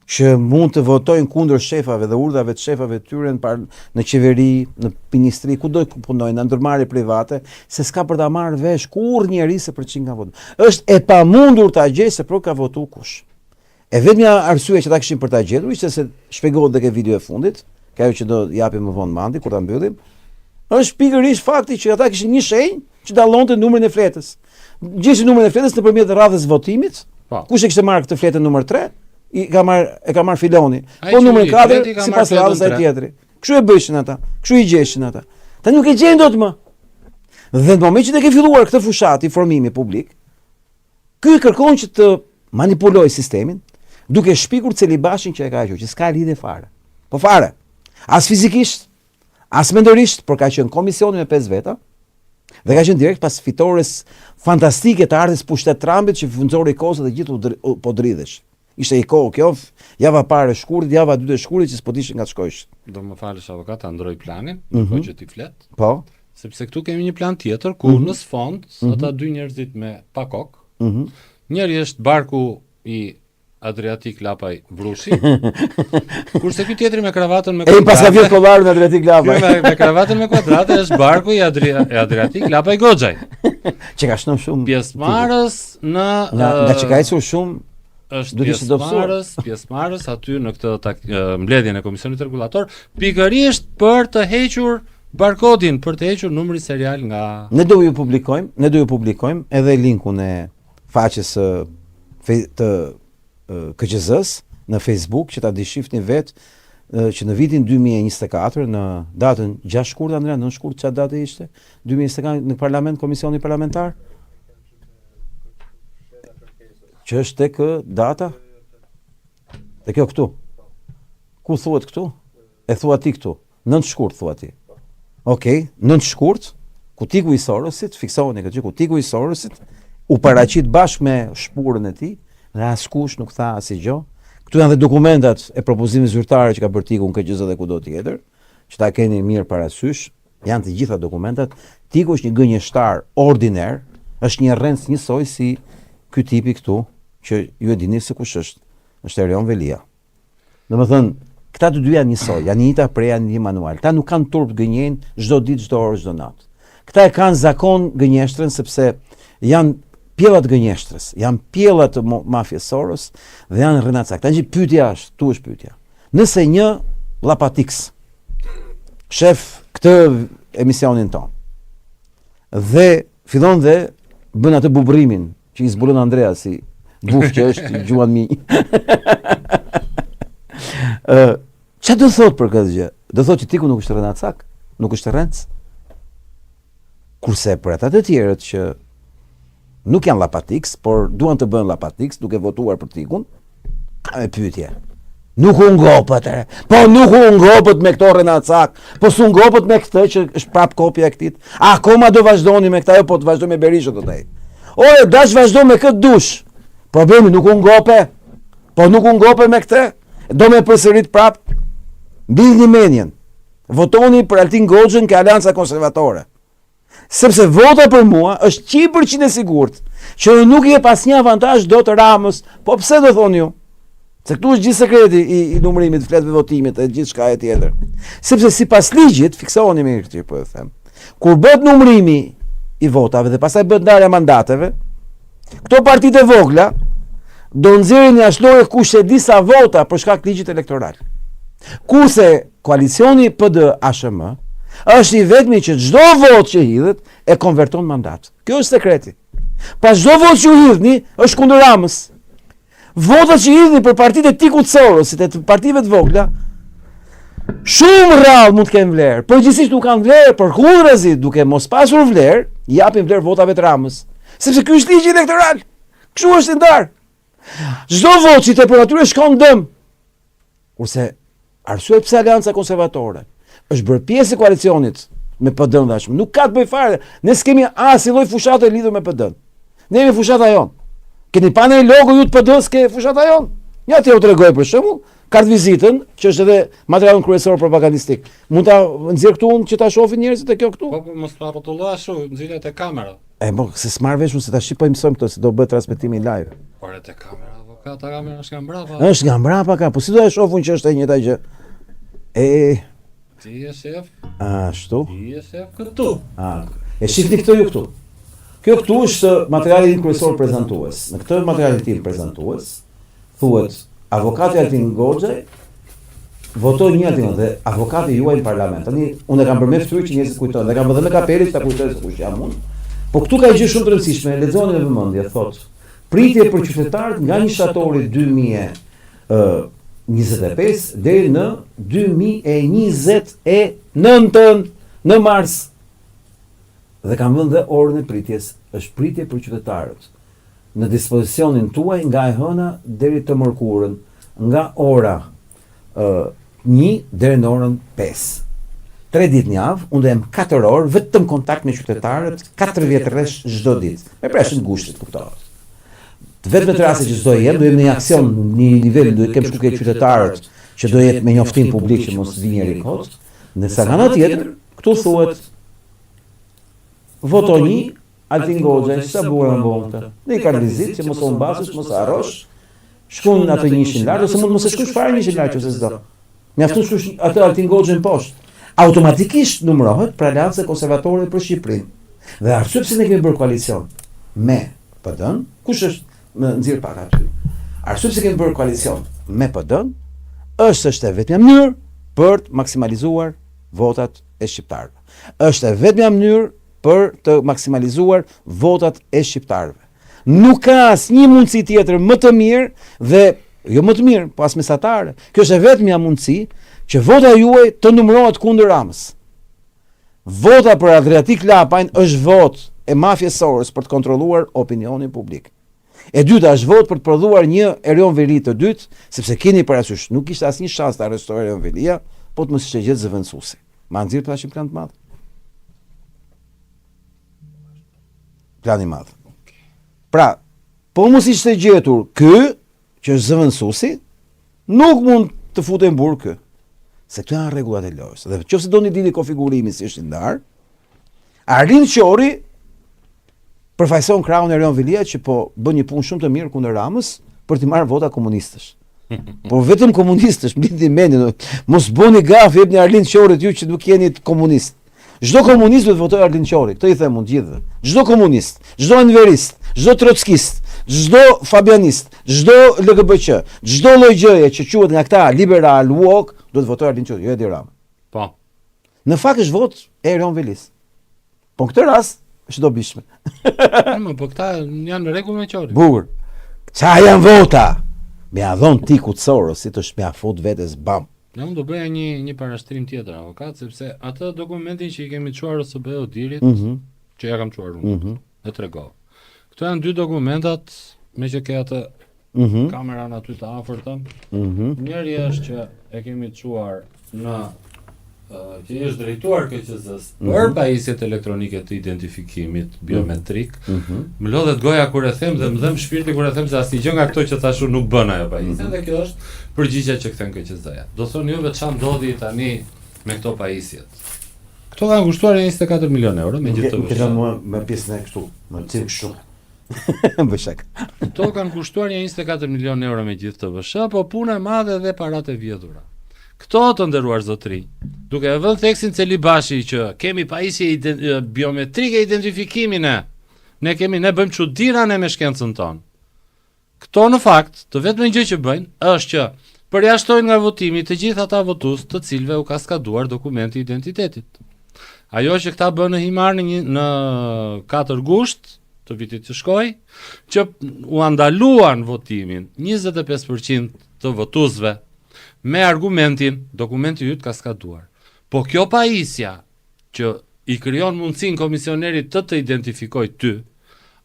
Që mund të votojnë kundër shefave dhe urdhave të shefave të tyre në qeveri, në ministri, kudo ku punojnë, në ndërmarrje private, se s'ka për ta marrë vesh kurrë njeri se për çin ka votuar. Është e pamundur ta gjej se për ka votuar kush. E vetmja arsye që ta kishim për ta gjetur ishte se shpjegohet dhe ke video e fundit, ka ajo që do japim më vonë mandi kur ta mbyllim. Është pikërisht fakti që ata kishin një shenjë që dallonte numrin e fletës. Gjeshin numrin e fletës nëpërmjet radhës votimit. Kush e kishte marrë këtë fletën numër 3? E ka marrë filoni. Po numri 4 sipas radhës së tjetri. Kështu e bëjshin ata. Kështu i gjeshin ata. Ta nuk e gjejnë dot më. Dhe në momentin që ke filluar këtë fushat i formimi publik, ky kërkon që të manipulojë sistemin, duke shpikur Celibashin që e ka qenë, që s'ka lidhje fare. Po fare. As fizikisht, as mendorisht, por ka qenë komisioni me 5 veta, dhe ka qenë direkt pas fitores fantastike të ardhes pushtet Trumpit që funzori Kosovë dhe gjithë po dridhesh. Ishte i kohë kjo, java parë e shkurtit, java dytë e shkurtit që s'po dishin nga të shkojsh. Do më falësh avokata, ndroj planin, ndërkohë që ti flet. Po. Sepse këtu kemi një plan tjetër ku në sfond ata dy njerëzit me pa kokë. Njëri është barku i Adriatik Lapaj Vrushi, kurse ky tjetri me kravatën me E pas ka vjet kollarën e Adriatik Lapaj. me kravatën me kuadrate është barku i Adriatik Lapaj Goxhaj. Që ka shënë shumë. Pjesëmarrës në nga që ka ecur shumë është duhet ishte dobësuar. pjesëmarrës aty në këtë mbledhjen e komisionit rregullator, pikërisht për të hequr barkodin, për të hequr numrin serial nga. Ne do ju publikojmë edhe linkun e faqes të KQZ-s në Facebook që ta dishifni vetë që në vitin 2024 në datën 6 shkurt, Andrea, 9 shkurt çfarë date ishte? 2024 në parlament, komisioni parlamentar? Që është tek data? Te kjo këtu. Ku thuhet këtu? E thua ti këtu. 9 shkurt thua ti. Okej, 9 shkurt, kutiku i Sorosit, fiksoheni këtë gjë, kutiku i Sorosit u paraqit bashkë me shpurën e tij dhe askush nuk tha asgjë. Këtu janë dhe dokumentat e propozimit zyrtare që ka bërë Tiku në KQZ dhe kudo tjetër, që ta keni mirë parasysh, janë të gjitha dokumentat. Tiku është një gënjeshtar ordiner, është një rrens njësoj si ky tipi këtu, që ju e dini se kush është. Është Erion Velia. Domethënë, këta të dy janë njësoj, janë njëta preja një manual. Ta nuk kanë turp gënjen çdo ditë, çdo orë, çdo natë. Këta e kanë zakon gënjeshtrën sepse janë pjellat gënjeshtrës, janë pjellat të mafjes Soros dhe janë rrenacak. Tani pyetja është, tu është pyetja. Nëse një Lapatix shef këtë emisionin ton dhe fillon dhe bën atë bubrimin që i zbulon Andrea si buf që është gjuan mi. Ç'a do thot për këtë gjë? Do thot që Tiku nuk është rrenacak, nuk është rrenc. Kurse për ata të tjerët që nuk janë Lapatix, por duan të bëhen Lapatix duke votuar për Tikun, ka me pyetje. Nuk u ngopët, po nuk u ngopët me këto rrenacak, po s'u ngopët me këtë që është prap kopja e këtit. Akoma do vazhdoni me këta, jo po të vazhdoj me Berishën të tej. Ore, dash vazhdo me këtë dush. Problemi nuk u ngope, po nuk u ngope me këtë, do me përsërit prap. Mbilni mendjen. Votoni për Altin Goxhën ke Aleanca Konservatore. Sepse vota për mua është 100% e sigurt që nuk i jep asnjë avantazh dot Ramës. Po pse do thoni ju? Se këtu është gjithë sekreti i numërimit, fletëve votimit e gjithçka e tjetër. Sepse sipas ligjit, fiksoheni mirë këtë po e them. Kur bëhet numërimi i votave dhe pastaj bëhet ndarja mandateve, këto partitë e vogla do nxjerrin jashtëlore kush e di sa vota për shkak të ligjit elektoral. Kurse koalicioni PD-ASHM është i vetmi që çdo votë që hidhet e konverton mandat. Kjo është sekreti. Pra çdo votë që hidhni është kundër Ramës. Votat që hidhni për partitë e Tikut Sorosit e të partive të vogla shumë rrallë mund të kenë vlerë. Përgjithsisht nuk kanë vlerë, përkundrazi duke mos pasur vlerë, japin vlerë votave të Ramës. Sepse ky është ligji elektoral. Kështu është ndar. Çdo votë që tepër atyre shkon dëm. Kurse arsye pse Aleanca Konservatore është bërë pjesë e koalicionit me PD-n tashmë, nuk ka të bëjë fare. Ne s'kemi asnjë lloj fushate lidhur me PD-n. Ne jemi fushata jon. Keni pa në logo ju të PD-s ke fushata jon? Ja ti u tregoj për shembull, kartë vizitën, që është edhe material kryesor propagandistik. Mund ta nxjerr këtu unë që ta shohin njerëzit e kjo këtu? Po mos ta rrotullosh ashtu, nxjerrë te kamera. Po se s'marr vesh unë se tash po i mësojmë këto se do bëhet transmetimi live. Por te kamera, avokata kamera është nga mbrapa. Është nga mbrapa ka, po si do e shohun që është e njëjta gjë? Ti je shef? Ashtu? Ti je shef këtu. E shihni këto ju këtu. Kjo këtu është materiali im kryesor prezantues. Në këtë material tim prezantues thuhet avokati Altin Goxhaj votoi një atë dhe avokati juaj në parlament. Tani unë kam bërë me fytyrë që njerëzit kujtojnë, dhe kam edhe me kapelit ta kujtoj se kush jam unë. Po këtu ka gjë shumë të rëndësishme, lexoni me vëmendje, thotë pritje për qytetarët nga 1 shtatori 2025 deri në 2029 në mars. Dhe kam vënë dhe orën e pritjes, është pritje për qytetarët. Në dispozicionin tuaj nga e hëna deri të mërkurën, nga ora 1 deri në orën 5. 3 ditë në javë, unë do jem 4 orë vetëm kontakt me qytetarët, 4 vjet rresh çdo ditë. Me preshën gushtit, kuptohet. Të vetmet raste që s'do jem, do jem në një aksion, në një nivel, do kem shku ke qytetarët që do jetë me njoftim publik që mos vi njeri kot. Ndërsa nga ana tjetër, këtu thuhet votoni Altin Goxha, sa bukur më bonte. Ne i kanë vizit që mos u mbasësh, mos harrosh. Shkon atë 100 lart ose mund mos e shkosh fare 100 lart ose s'do. Mjafton shkosh atë Altin Goxhën poshtë. Automatikisht numërohet për Aleancën Konservatore për Shqipërinë. Dhe arsye pse ne kemi bërë koalicion me PD-n, kush është më nxjerr pak aty. Arsye pse kemi bërë koalicion me PD-n është e vetmja mënyrë për të maksimalizuar votat e shqiptarëve. Është e vetmja mënyrë për të maksimalizuar votat e shqiptarëve. Nuk ka asnjë mundësi tjetër më të mirë dhe jo më të mirë, po as mesatare. Kjo është e vetmja mundësi që vota juaj të numërohet kundër Ramës. Vota për Adriatik Lapajn është votë e mafjes Soros për të kontrolluar opinionin publik. E dyta është votë për të prodhuar një Erion Veli të dytë, sepse keni parasysh, nuk ishte asnjë shans të arrestohej Erion Velia, po të mos ishte gjetë zëvendësuesi. Ma nxirr plashim plan të madh. Plan i madh. Pra, po mos ishte gjetur ky, që është zëvendësuesi, nuk mund të futej në burg ky. Se këto janë rregullat e lojës. Dhe nëse doni dini konfigurimi si është i ndar, Arlin Qori përfaqëson krahun e Erion Velia që po bën një punë shumë të mirë kundër Ramës për të marrë vota komunistësh. Po vetëm komunistësh, mblidhni mendin, mos bëni gafë, jepni Arlin Qorit ju që nuk jeni komunist. Çdo komunist duhet votojë Arlin Qori, këtë i them unë gjithëve. Çdo komunist, çdo enverist, çdo trockist, çdo fabianist, çdo LGBQ, çdo lloj gjëje që quhet nga këta liberal woke, duhet votojë Arlin Qori, jo Edi Rama. Po. Në fakt është votë e Erion Velis. Po në këtë rast është dobishme. Po këta janë në rregull me Qorin. Bukur. Qa janë vota? Me a dhon tikut Soros, si të shpja fut vetes bam. Ne unë do bëja një parashtrim tjetër, avokat, sepse atë dokumentin që i kemi çuar OSBE Odirit, që ja kam çuar unë, e tregova. Këto janë dy dokumentat, me që ke atë kameran aty të afërtën. Njëri është që e kemi çuar në që është drejtuar KQZ-s për pajisjet elektronike të identifikimit biometrik. Më lodhet goja kur e them dhe më dhem shpirti kur e them se asnjë gjë nga këto që thashu nuk bën ajo pajisje. Dhe kjo është përgjigjja që kthen KQZ-ja. Do thonë juve çfarë ndodhi tani me këto pajisjet. Këto kanë kushtuar 24 milion euro me gjithë të vështirë. Këto mua me pjesën e këtu, më cim kështu. Bëshak. Këto kanë kushtuar 24 milion euro me gjithë të vështirë, po punë e madhe dhe paratë e vjedhura. Këto të nderuar zotëri, duke e vënë theksin Celibashi që kemi pajisje biometrike identifikimin ne bëjmë çuditëra me shkencën tonë. Këto në fakt, të vetme gjë që bëjnë është që përjashtojnë nga votimi të gjithë ata votues të cilëve u ka skaduar dokumenti i identitetit. Ajo që këta bën në Himar në 4 gusht të vitit që shkoi, që u andaluan votimin 25% të votuesve me argumentin dokumenti yt ka skaduar. Po kjo pajisja që i krijon mundësin komisionerit të identifikoj ty,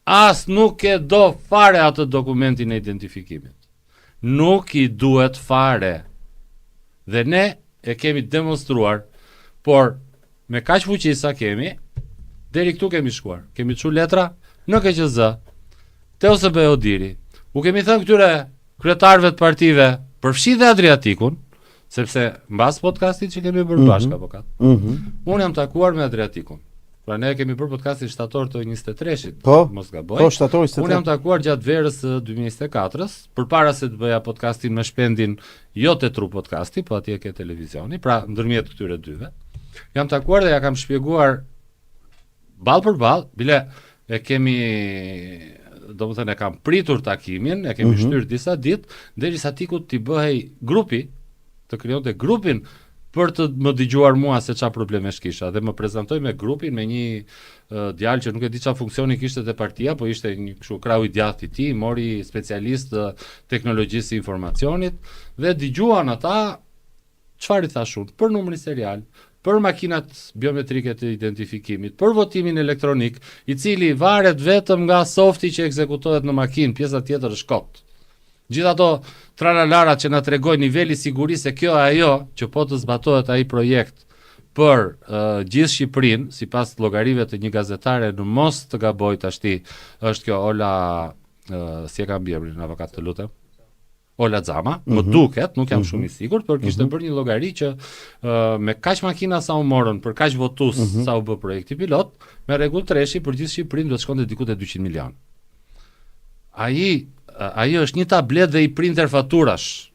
as nuk e do fare atë dokumentin e identifikimit. Nuk i duhet fare. Dhe ne e kemi demonstruar, por me kaq fuqi sa kemi, deri këtu kemi shkuar. Kemi çu letra në KQZ, te OSBE Odiri. U kemi thënë këtyre kryetarëve të partive, përfshi dhe Adriatikun, sepse mbas podcastit që kemi bërë bashkë avokat. Unë jam takuar me Adriatikun. Pra ne kemi bërë podcastin shtator të 23-shit, mos gaboj. Po, shtator 23. Unë jam takuar gjatë verës së 2024-s, përpara se të bëja podcastin me Shpendin, jo te Tru podcasti, po atje ke televizioni, pra ndërmjet këtyre dyve. Jam takuar dhe ja kam shpjeguar ball për ball, bile e kemi, do më thënë e kam pritur takimin, e kemi shtyrë disa ditë, derisa Tikut t'i bëhej grupi, të krijonte grupin për të më dëgjuar mua se çfarë problemesh kisha dhe më prezantoi me grupin, me një djalë që nuk e di çfarë funksioni kishte te partia, po ishte një kështu krau i djathtë i tij, mori specialist të teknologjisë së informacionit dhe dëgjuan ata çfarë i thashun për numrin serial, për makinat biometrike të identifikimit, për votimin elektronik, i cili varet vetëm nga softi që ekzekutohet në makinë, pjesa tjetër është kot. Gjithë ato tralalarat që na tregojnë niveli sigurisë se kjo e ajo që po të zbatohet ai projekt për gjithë Shqipërinë, sipas llogarive të një gazetare, në mos të gaboj tashti, është kjo Ola si e ka mbiemrin avokat të lutem, Ola Xama, më duket, nuk jam shumë i sigurt, por kishte bërë një llogari që me kaq makina sa u morën për kaq votues sa u bë projekti pilot, me rregull treshi për gjithë Shqipërinë do të shkonte diku te 200 milion. Ai është një tablet dhe i printer faturash.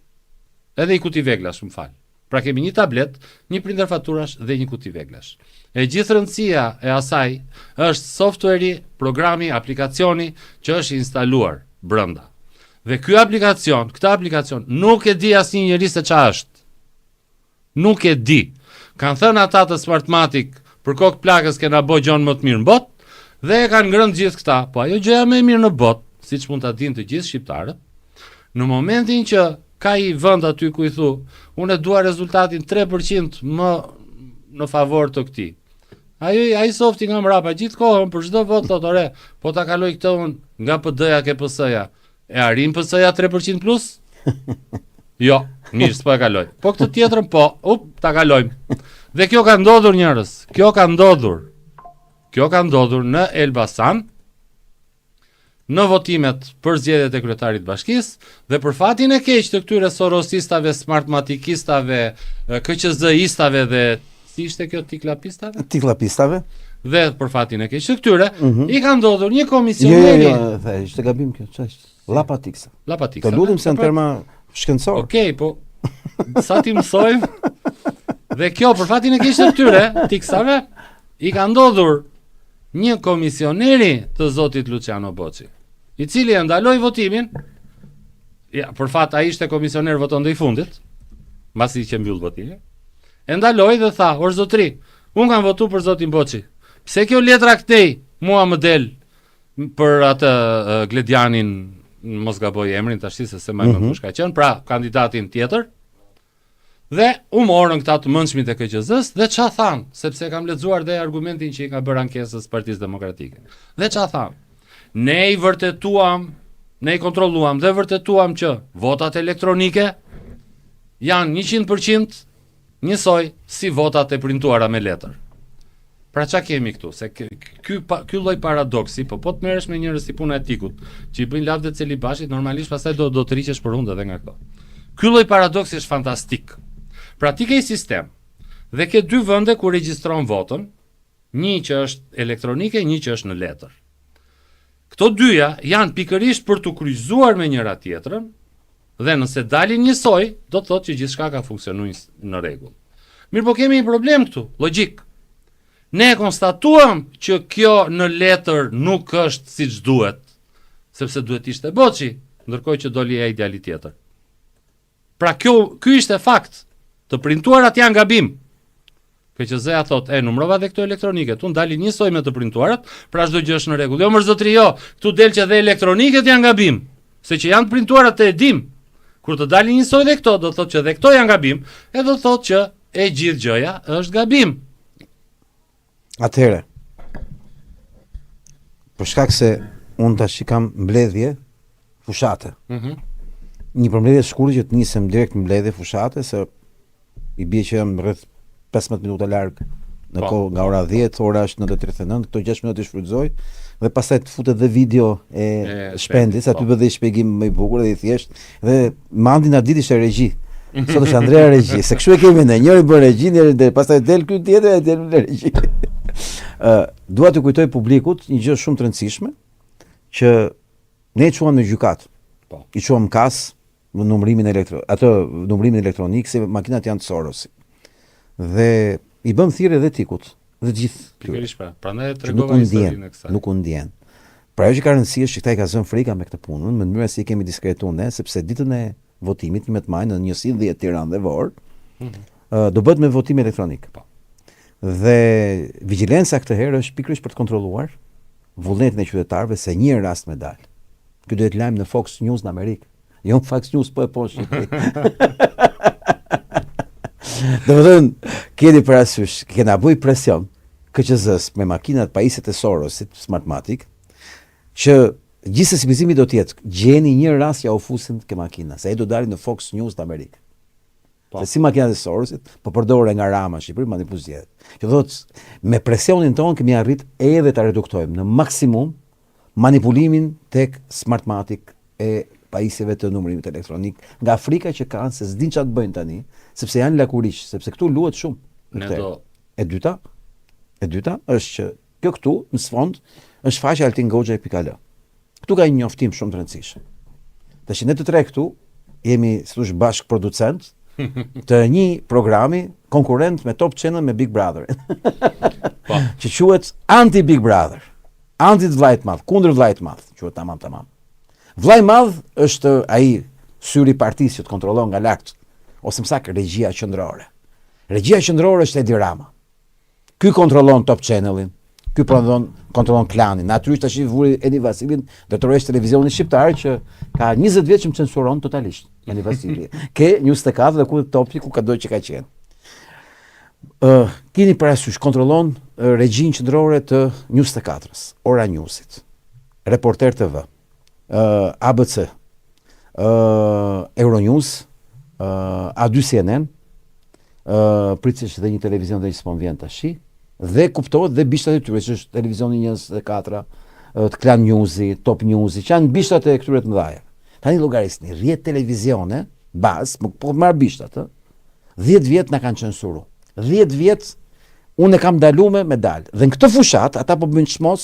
Edhe i kuti veglash, më fal. Pra kemi një tablet, një printer faturash dhe një kuti veglash. E gjithë rëndësia e asaj është softveri, programi, aplikacioni që është instaluar brenda. Dhe këtë aplikacion nuk e di asnjë njeri se ç'a është. Nuk e di. Kanë thënë ata të Smartmatic për kokë plakës kena bë gjën më të mirë në botë dhe e kanë ngrënë gjithë këta, po ajo gjëja më e mirë në botë, siç mund ta dinë të gjithë shqiptarët, në momentin që ka i vend aty ku i thu, unë dua rezultatin 3% më në favor të këtij. Ai softi nga mrapa gjithë kohën për çdo vot thotë, "Ore, po ta kaloj këtë unë nga PD-ja ke PS-ja." E arrin PS-ja 3% plus? Jo, mirë, s'po e kaloj. Po këtë tjetrën po, ta kalojmë. Dhe kjo ka ndodhur njerëz. Kjo ka ndodhur në Elbasan, në votimet për zgjedhjet e kryetarit bashkisë dhe për fatin e keq të këtyre sorosistave, smartmatikistave, KQZ-istave dhe si ishte kjo Tiklapistave. Dhe për fatin e keq të këtyre, i ka ndodhur një komisioneri. Jo, ishte gabim kjo, ç'është? Lapatiksa. Të lutem se në terma shkencor. Okej, po sa ti mësojmë. Dhe kjo për fatin e keq të këtyre tiksave i ka ndodhur një komisioneri të zotit Luciano Boçi, i cili e ndaloi votimin. Ja, për fat ai ishte komisioner voton dhe i fundit, mbasi që mbyll votimin. E ndaloi dhe tha, "O zotri, unë kam votu për zotin Boçi. Pse kjo letra këtej mua më del për atë Gledianin, mos gaboj emrin tash se më kush ka qenë, pra kandidatin tjetër." Dhe u morën këta të mëndshmit e KQZ-s dhe ç'a thanë, sepse kam lexuar dhe argumentin që i ka bërë ankesës Partisë Demokratike. Dhe ç'a thanë? Ne i kontrolluam dhe vërtetuam që votat elektronike janë 100% njësoj si votat e printuara me letër. Pra ç'a kemi këtu? Se ky lloj paradoksi, po të merresh me njerëz si puna e Tikut, që i bëjnë lavdet celibashit, normalisht pastaj do të rriqesh për hundë edhe nga këto. Ky lloj paradoksi është fantastik. Pra ti ke sistem dhe ke dy vende ku regjistron votën, një që është elektronike, një që është në letër. Këto dyja janë pikërisht për të kryqëzuar me njëra tjetrën dhe nëse dalin njësoj, do të thotë që gjithçka ka funksionuar në rregull. Mirë, po kemi një problem këtu, logjik. Ne konstatuam që kjo në letër nuk është siç duhet, sepse duhet ishte Boçi, ndërkohë që doli ai djali tjetër. Pra ky ishte fakt. Të printuarat janë gabim. KQZ-ja thotë, numrova dhe këto elektronike, tu ndalin njësoj me të printuarat, pra çdo gjë është në rregull. Jo, më zotri, jo, këtu del që dhe elektroniket janë gabim, se që janë të printuarat e dim. Kur të dalin njësoj dhe këto, do thotë që dhe këto janë gabim, e do thotë që e gjithë gjëja është gabim. Atëherë, për shkak se unë tash kam mbledhje fushate. Një përmbledhje shkurtër që të nisem direkt mbledhje fushate, se i bie që jam rreth 15 minuta larg në kohë nga ora 10, ora është 9:39, këto 6 minuta i shfrytëzoj dhe pastaj të futet dhe video e Shpendit, aty bëhet dhe shpjegim më i bukur dhe i thjesht dhe mandi na ditë ishte regji. Sot është Andrea regji, se kështu e kemi ne, njëri bën regji, njëri pastaj del ky tjetër e del në regji. Dua të kujtoj publikut një gjë shumë të rëndësishme që ne e quam në gjykat. I quam kas numrimin elektronik, se makinat janë të Sorosit. Dhe i bëm thirrje edhe Tikut, dhe gjithë. Pikërisht pra. Prandaj tregova historinë e kësaj. Nuk u ndjen. Pra ajo që ka rëndësi është që këta i ka zënë frika me këtë punën, në mënyrë se i kemi diskretuar ne, sepse ditën e votimit 11 maj në njësi 10 Tiranë dhe Vor, do bëhet me votim elektronik. Dhe vigjilenca këtë herë është pikërisht për të kontrolluar vullnetin e qytetarëve se një rast me dal. Ky duhet lajm në Fox News në Amerikë. Jo në Fox News po e poshtë. Domethënë, keni parasysh, kena bëj presion KQZ-s me makinat pajiset e Sorosit, Smartmatic, që gjithsesi bizimi do të jetë, gjeni një rast ja u fusin ke makina, se ai do dalin në Fox News në Amerikë. Se si makinat e Sorosit, po përdore nga Rama në Shqipëri, mandi pusjet. Që thotë, me presionin tonë kemi arrit edhe ta reduktojmë në maksimum manipulimin tek Smartmatic e pajisjeve të numërimit elektronik nga Afrika që kanë se s'din çfarë të bëjnë tani, sepse janë lakurish, sepse këtu luhet shumë. E dyta është që kjo këtu në sfond është faqja altingoxha.al. Këtu ka një njoftim shumë të rëndësishëm. Tash ne të tre këtu jemi si thosh bashk producent të një programi konkurrent me Top Channel me Big Brother. Që quhet Anti Big Brother. Anti vllajt madh, kundër vllajt madh, quhet tamam. Vllai madh është ai syri i partisë që të kontrollon nga lart, ose më saktë regjia qendrore. Regjia qendrore është Edi Rama. Ky kontrollon Top Channelin, ky kontrollon klanin. Natyrisht tash i vuri Edi Vasilin drejtoresh televizionit shqiptar që ka 20 vjet që më censuron totalisht. Edi Vasili. Ke 24 dhe ku topi ku ka do që ka qenë. Kini parasysh kontrollon regjinë qendrore të 24-s, Ora Newsit, Reporter TV, ABC, Euronews, A2 CNN, pritësh dhe një televizion dhe një s'po vjen tash, dhe kuptohet dhe bishtat e tyre, që është televizioni 24, të Klan Newsi, Top Newsi, që janë bishtat e këtyre të mëdhaja. Tani llogarisni, 10 televizione, bazë, po marr bishtat, 10 vjet na kanë censuru. 10 vjet unë e kam ndaluar me dal. Dhe në këtë fushat ata po bëjnë çmos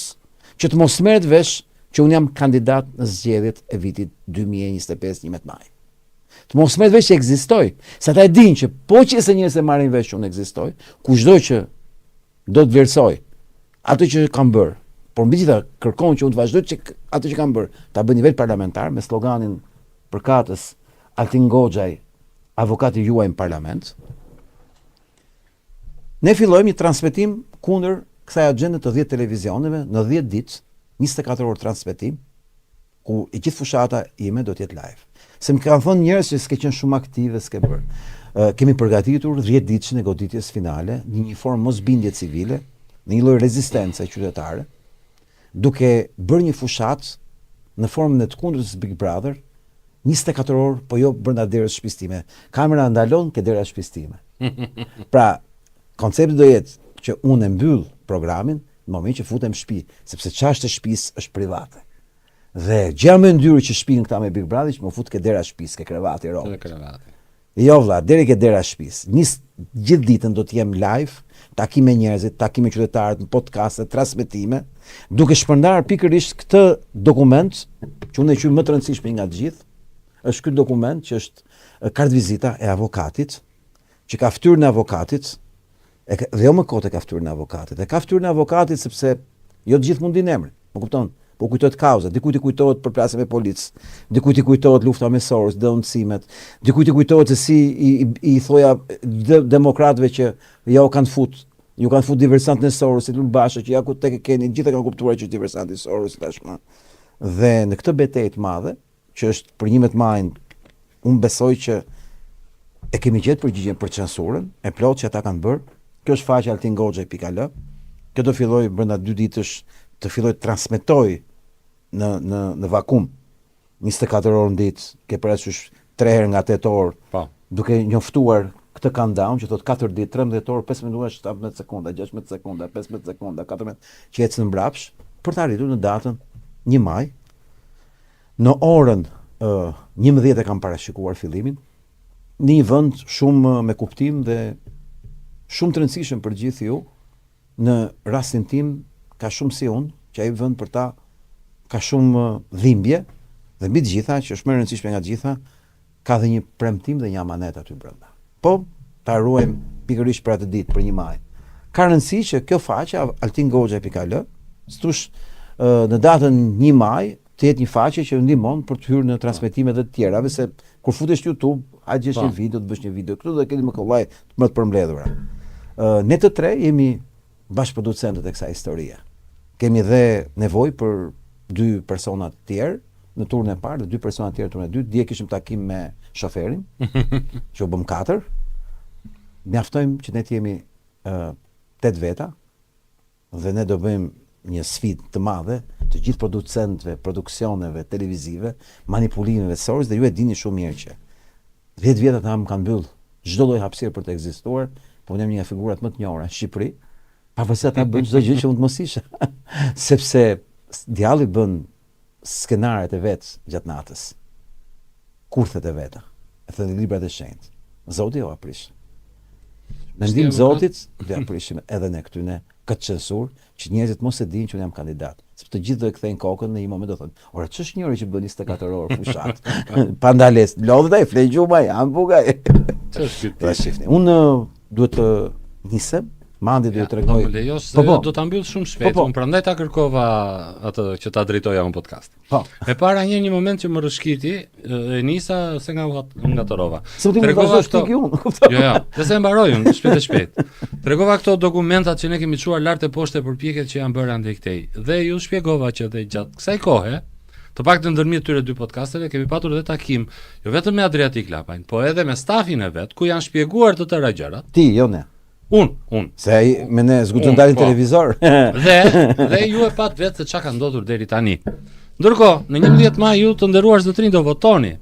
që të mos merret vesh që unë jam kandidat në zgjedhjet e vitit 2025 11 maj. Të mos merret vesh që ekzistoj. Sa ata e dinë që po që se njerëz e marrin vesh që unë ekzistoj, kushdo që do të vlerësoj atë që kam bërë, por mbijetëta kërkon që unë të vazhdoj që atë që kam bërë ta bëj në nivel parlamentar me sloganin përkatës Altin Goxhaj, avokati juaj në parlament. Ne fillojmë një transmetim kundër kësaj agjende të 10 televizioneve në 10 ditë, 24 orë transmetim, ku e gjithë fushata ime do të jetë live. Se më kanë thënë njerëz që s'ke qenë shumë aktive, s'ke bërë. Kemi përgatitur 10 ditëshin e goditjes finale, në një formë mosbindje civile, në një lloj rezistence qytetare, duke bërë një fushat në formën e të kundërtës Big Brother, 24 orë, po jo brenda derës shtëpisë time. Kamera ndalon ke dera shtëpisë time. Pra, koncepti do jetë që unë e mbyll programin në moment që futem në shtëpi, sepse çështja e shtëpisë është private. Dhe gjë më e ndyrë që shpinë këta me Big Brother që më fut ke dera shtëpisë, ke krevati rrobë. Jo vlla, deri ke dera shtëpisë. Gjithë ditën do të jem live, takim me njerëzit, takim me qytetarët, në podcaste, transmetime, duke shpërndar pikërisht këtë dokument që unë e quaj më të rëndësishëm nga të gjithë, është ky dokument që është kartë vizita e avokatit, që ka fytyrën e avokatit. Dhe jo më kote ka fytyrën e avokatit. E ka fytyrën e avokatit sepse jo të gjithë mund din emrin. Po kupton? Po kujtohet kauza, dikujt i kujtohet përplasja me policë, dikujt i kujtohet lufta me Soros, dëmtimet, dikujt i kujtohet se si i thoja demokratëve që ja u kanë fut diversant në Soros, si Lulbasha që ja ku tek e keni, gjithë kanë kuptuar që është diversanti Soros tashmë. Dhe në këtë betejë të madhe, që është për 11 majin, unë besoj që e kemi gjetë përgjigjen për censurën, e plot që ata kanë bërë. Kjo është faqja altingoxha.al. Kjo do filloj brenda 2 ditësh të filloj të transmetoj në vakum 24 orë në ditë, ke parasysh 3 herë nga 8 orë, duke njoftuar këtë countdown që thot 4 ditë, 13 orë, 15 minuta, 17 sekonda, 16 sekonda, 15 sekonda, 14 që ecën mbrapsh për të arritur në datën 1 maj. Në orën 11 e kam parashikuar fillimin, në një vend shumë me kuptim dhe shumë të rëndësishëm për gjithë ju. Në rastin tim ka shumë si unë, që ai vend për ta ka shumë dhimbje, dhe mbi të gjitha, që është më e rëndësishme nga të gjitha, ka dhe një premtim dhe një amanet aty brenda. Po, ta ruajmë pikërisht për atë ditë, për 1 maj. Ka rëndësi që kjo faqe altingoxha.al, thosh në datën 1 maj të jetë një faqe që ndihmon për të hyrë në transmetime të tjera, se kur futesh në YouTube, a gjesh një video, të bësh një video këtu dhe keni më kollaj më të përmbledhura. Ne të tre jemi bashkëproducentët e kësaj historie. Kemi dhe nevojë për 2 persona të tjerë në turnin e parë dhe 2 persona të tjerë në turnin e dytë. Dje kishim takim me shoferin, që u bëm 4. Mjaftojmë që ne të jemi 8 veta dhe ne do bëjmë një sfidë të madhe të gjithë producentëve, produksioneve televizive, manipulimeve Soros, dhe ju e dini shumë mirë që 10 vjet ata më kanë mbyll çdo lloj hapësirë për të ekzistuar, po unë jam një nga figurat më të njohura në Shqipëri, pavarësisht ata bëjnë çdo gjë që unë të mos isha. Sepse djalli bën skenaret e vet gjatë natës. Kurthet e veta. E thënë librat e shenjtë. Zoti o aprish. Mendim Zotit, do aprishim edhe ne këtyne këtë censur, që njerëzit mos e dinë që unë jam kandidat. Sepse të gjithë do e kthejnë kokën në një moment do thonë, "Ora ç'është njëri që bën 24 orë fushat?" Pa ndales, lodhët ai flet gjuma, janë bugaj. Ç'është Do shihni. Unë duhet të nisem. Mandi do të tregoj. Po lejo se Po. do ta mbyll shumë shpejt. Po. Unë prandaj ta kërkova atë që ta drejtoja unë podcast. Po. E para një moment që më rrëshqiti, e nisa se nga torova. Se ti më Tregova vazhdosh këto- ti unë, kuptoj. Jo, dhe se mbaroj unë shpejt. Tregova këto dokumentat që ne kemi çuar lart e poshtë përpjekjet që janë bërë andej këtej. Dhe ju shpjegova që dhe gjatë kësaj kohe, të paktën ndërmjet këtyre dy podcasteve kemi patur edhe takim, jo vetëm me Adriatik Lapajn, po edhe me stafin e vet, ku janë shpjeguar të tëra gjërat. Ti, jo ne. Unë. Se ai me ne zgutën Unë, dalin po. televizor. Dhe ju e pat vetë se çka ka ndodhur deri tani. Ndërkohë, në 11 maj ju të nderuar zotërinj do votoni.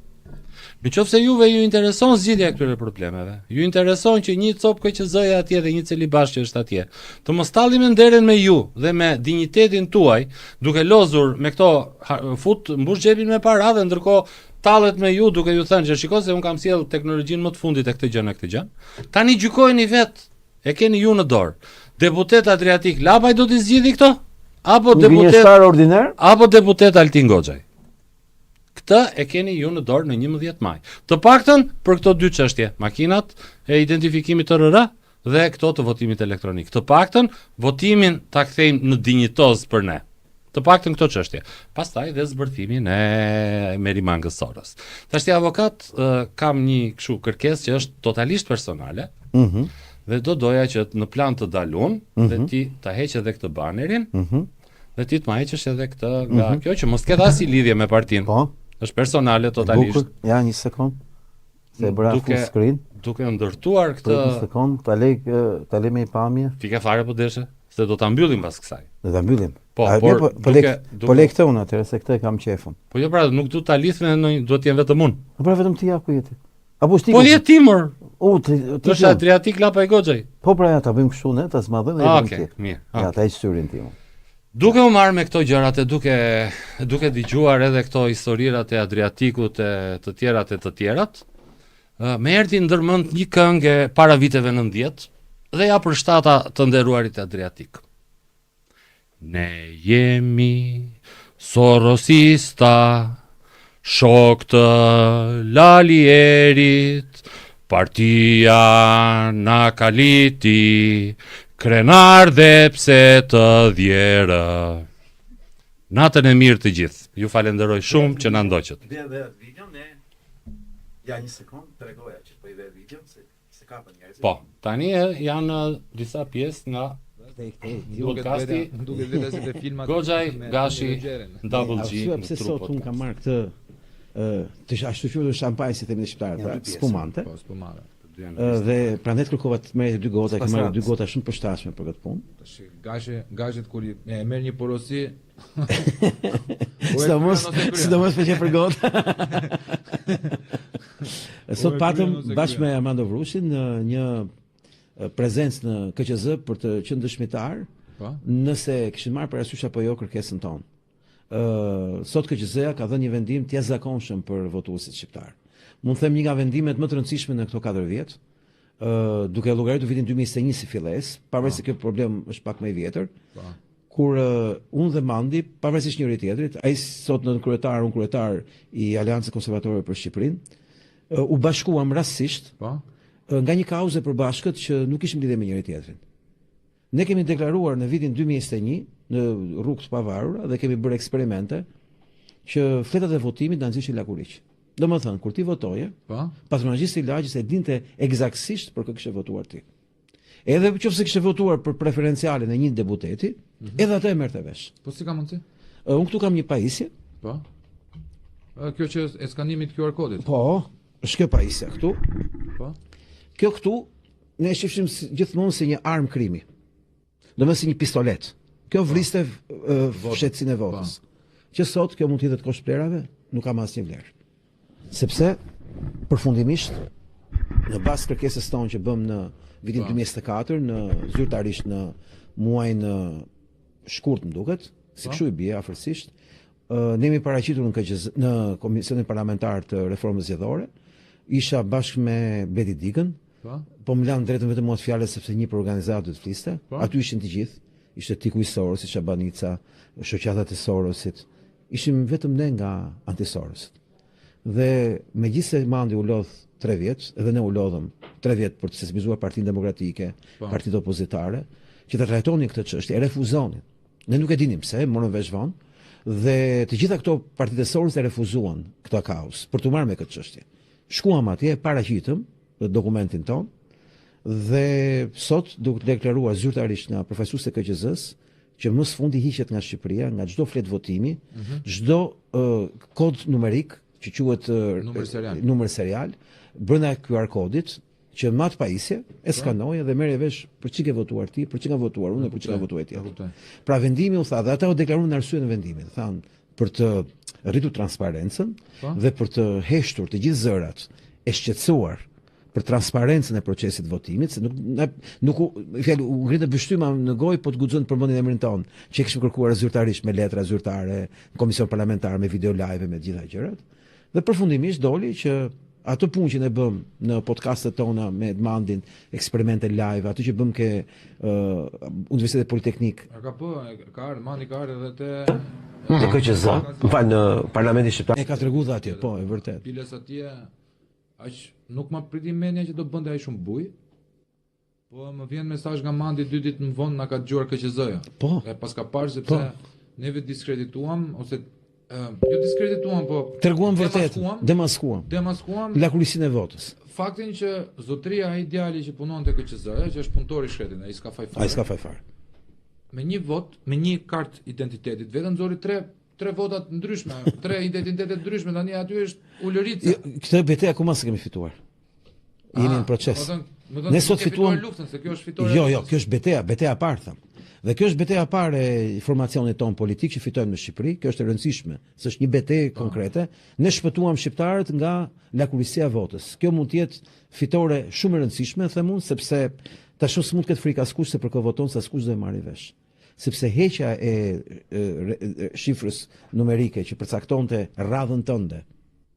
Nëse juve ju intereson zgjidhja e këtyre problemeve, ju intereson që një copë KQZ-ja atje dhe një celibash që është atje, të mos talli me nderen me ju dhe me dinjitetin tuaj, duke lozur me këto fut mbush xhepin me para dhe ndërkohë tallet me ju duke ju thënë që shikoj se un kam sjell teknologjinë më të fundit e këtë gjë. Tani gjykojeni vetë. E keni ju në dorë. Deputet Adriatik Lapaj do t'i zgjidhni këto? Apo Gënjeshtar ordinar? apo deputet Altin Goxhaj? Këtë e keni ju në dorë në 11 maj. Të paktën për këto dy çështje, makinat e identifikimit të RR dhe këto të votimit elektronik. Të paktën votimin ta kthejmë në dinjitoz për ne. Të paktën këto çështje. Pastaj dhe zbërthimin e Merimangës Soros. Tash ti avokat kam një kështu kërkesë që është totalisht personale. Dhe do doja që në plan të dalun dhe ti ta heq edhe këtë banerin dhe ti të ma heqësh edhe këtë nga kjo që mos ketë as i lidhje me partinë. Po. Është personale totalisht. Bukur. Ja, një sekond. Se bëra full screen. Duke ndërtuar këtë Një sekond, ta lej me i pamje. fike fare po deshe se do ta mbyllim pas kësaj. Do ta mbyllim. Po, A, por po le këtë unë atëherë se këtë e kam qefun. Po jo pra, nuk du ta lidhme në duhet të jem vetëm unë. Po pra vetëm ti ja ku jeti. Apo sti. Po je ti mor. Ti Është Adriatik Lapaj Goxhaj. Po pra ja ta bëjmë kështu ne, ta zmadhëm dhe Okej, mirë. Ja, ta heq syrin ti. Duke u marrë me këto gjërat e duke dëgjuar edhe këto historirat e Adriatikut e të tjerat, më erdhi ndërmend një këngë para viteve 90 dhe ja përshtata të nderuarit Adriatik. Ne jemi Sorosista, shok të Lalierit, partia na kaliti, krenar dhe pse të djerë. Natën e mirë të gjithë. Ju falenderoj shumë që na ndoqët. Dhe video ne. Ja një sekond, tregoja që po i ve video se kapën njerëzit. Po, tani janë disa pjesë nga podcasti duket vetë se te filmat Goxhaj, Gashi, Double G. Pse sot un kam marrë këtë të ashtu quajtur shampanjë si themi në shqiptar, pra spumante. Po, spumante. Dhe prandaj kërkova të merrte 2 gota, që marrë 2 gota shumë përshtatshme për këtë punë. Tash gashit kur e merr një porosi. Sidomos për gota. Sot patëm bashkë me Armando Vrushin në një prezencë në KQZ për të qenë dëshmitar, nëse kishin marrë parasysh apo jo kërkesën tonë. Sot KQZ-ja ka dhënë një vendim të jashtëzakonshëm për votuesit shqiptar. Mund të them një nga vendimet më të rëndësishme në këto 4 vjet, duke llogaritur vitin 2021 si fillesë, pavarësisht se kjo problem është pak më i vjetër. Kur unë dhe Mandi, pavarësisht njëri tjetrit, ai sot në kryetar, unë kryetar i Aleancës Konservatore për Shqipërinë, u bashkuam rastësisht nga një kauze e përbashkët që nuk kishim lidhje me njëri tjetrin. Ne kemi deklaruar në vitin 2021 në rrugë të pavarura dhe kemi bërë eksperimente që fletat e votimit na nxjishin lakuriq. Domethënë, kur ti votoje, patronazhisti i lagjës e dinte eksaktësisht për kë kishe votuar ti. Edhe nëse kishe votuar për preferencialen e një deputeti, edhe atë e merrte vesh. Po si ka mundsi? Unë këtu kam një pajisje. Po. Kjo që e skanimit QR kodit. Po, është kjo pajisja këtu. Po. Kjo këtu ne e shifshim gjithmonë si një armë krimi. Domethënë si një pistolet. Kjo vriste fshetësinë e votës. Që sot kjo mund të hidhet kosh plerave, nuk ka asnjë vlerë. Sepse përfundimisht në bazë kërkesës tonë që bëm në vitin 2024, në zyrtarisht në muajin shkurt më duket, si kështu i bie afërsisht. Ne jemi paraqitur në KQZ, në Komisionin Parlamentar të Reformës Zgjedhore. Isha bashkë me Bedi Dikën. Po më lanë drejtën vetëm mua të fjalës sepse një për organizatë të fliste. Aty ishin të gjithë. Ishte Tiku i Sorosit, Shabanica, shoqatat e Sorosit. Ishim vetëm ne nga anti-Sorosit. Dhe megjithëse mandi u lodh 3 vjet, edhe ne u lodhëm 3 vjet për të sesimizuar Partinë Demokratike, partitë opozitare, që të trajtonin këtë çështje, e refuzonin. Ne nuk e dinim pse, morën vesh vonë, dhe të gjitha këto partitë e Sorosit e refuzuan këtë kaos për të marrë me këtë çështje. Shkuam atje, paraqitëm dokumentin ton, dhe sot duke deklaruar zyrtarisht nga përfaqësuesi e KQZ-s që më së fundi hiqet nga Shqipëria, nga çdo flet votimi, çdo kod numerik që quhet numër serial brenda QR kodit, që me atë pajisje e skanoj dhe merr vesh për çka ke votuar ti, për çka ka votuar unë, për çka ka votuar tjetri. Pra vendimi u tha, dhe ata u deklaruan në arsye në vendimin, thanë për të rritur transparencën dhe për të heshtur të gjithë zërat e shqetësuar për transparencën e procesit votimit, se nuk u ngritë vështyma në gojë, po të guxon të përmendin emrin ton, që kishim kërkuar zyrtarisht me letra zyrtare, komision parlamentar me video live me gjitha gjërat. Dhe përfundimisht doli që ato punë që ne bëm në podcastet tona me Edmandin, eksperimente live, ato që bëm ke Universiteti Politeknik. Ka Edmandi ka edhe te KQZ, në Parlamentin Shqiptar. E ka treguar dhe atje, po, e vërtet. Piles atje, nuk ma priti menja që do bënde ai shumë buj, po më vjen mesazh nga Mandi 2 ditë më vonë na ka dëgjuar KQZ-ja. Po. E pas ka parë sepse neve diskredituam ose jo diskredituam, po treguam vërtet, demaskuam lakurisinë e votës. Faktin që zotria ai djali që punon te KQZ-ja, që është punëtor i shkretit, ai s'ka faj fare. Me një vot, me një kartë identitetit, vetëm nxori 3 votat ndryshme, 3 identitete ndryshme, tani aty është ulërica. Këtë betejë akoma s'e kemi fituar. Jemi në proces. Ne sot fituam luftën, se kjo është fitore. Jo, kjo është beteja e parë tham. Dhe kjo është beteja e parë e formacionit ton politik që fitojmë në Shqipëri, kjo është e rëndësishme, se është një betejë konkrete. Ne shpëtuam shqiptarët nga lakurisia e votës. Kjo mund të jetë fitore shumë e rëndësishme, them unë, sepse tash s'mund të ketë frikë askush se për kë voton, se askush do e marrë vesh. Sepse heqja e shifrës numerike që përcaktonte radhën tënde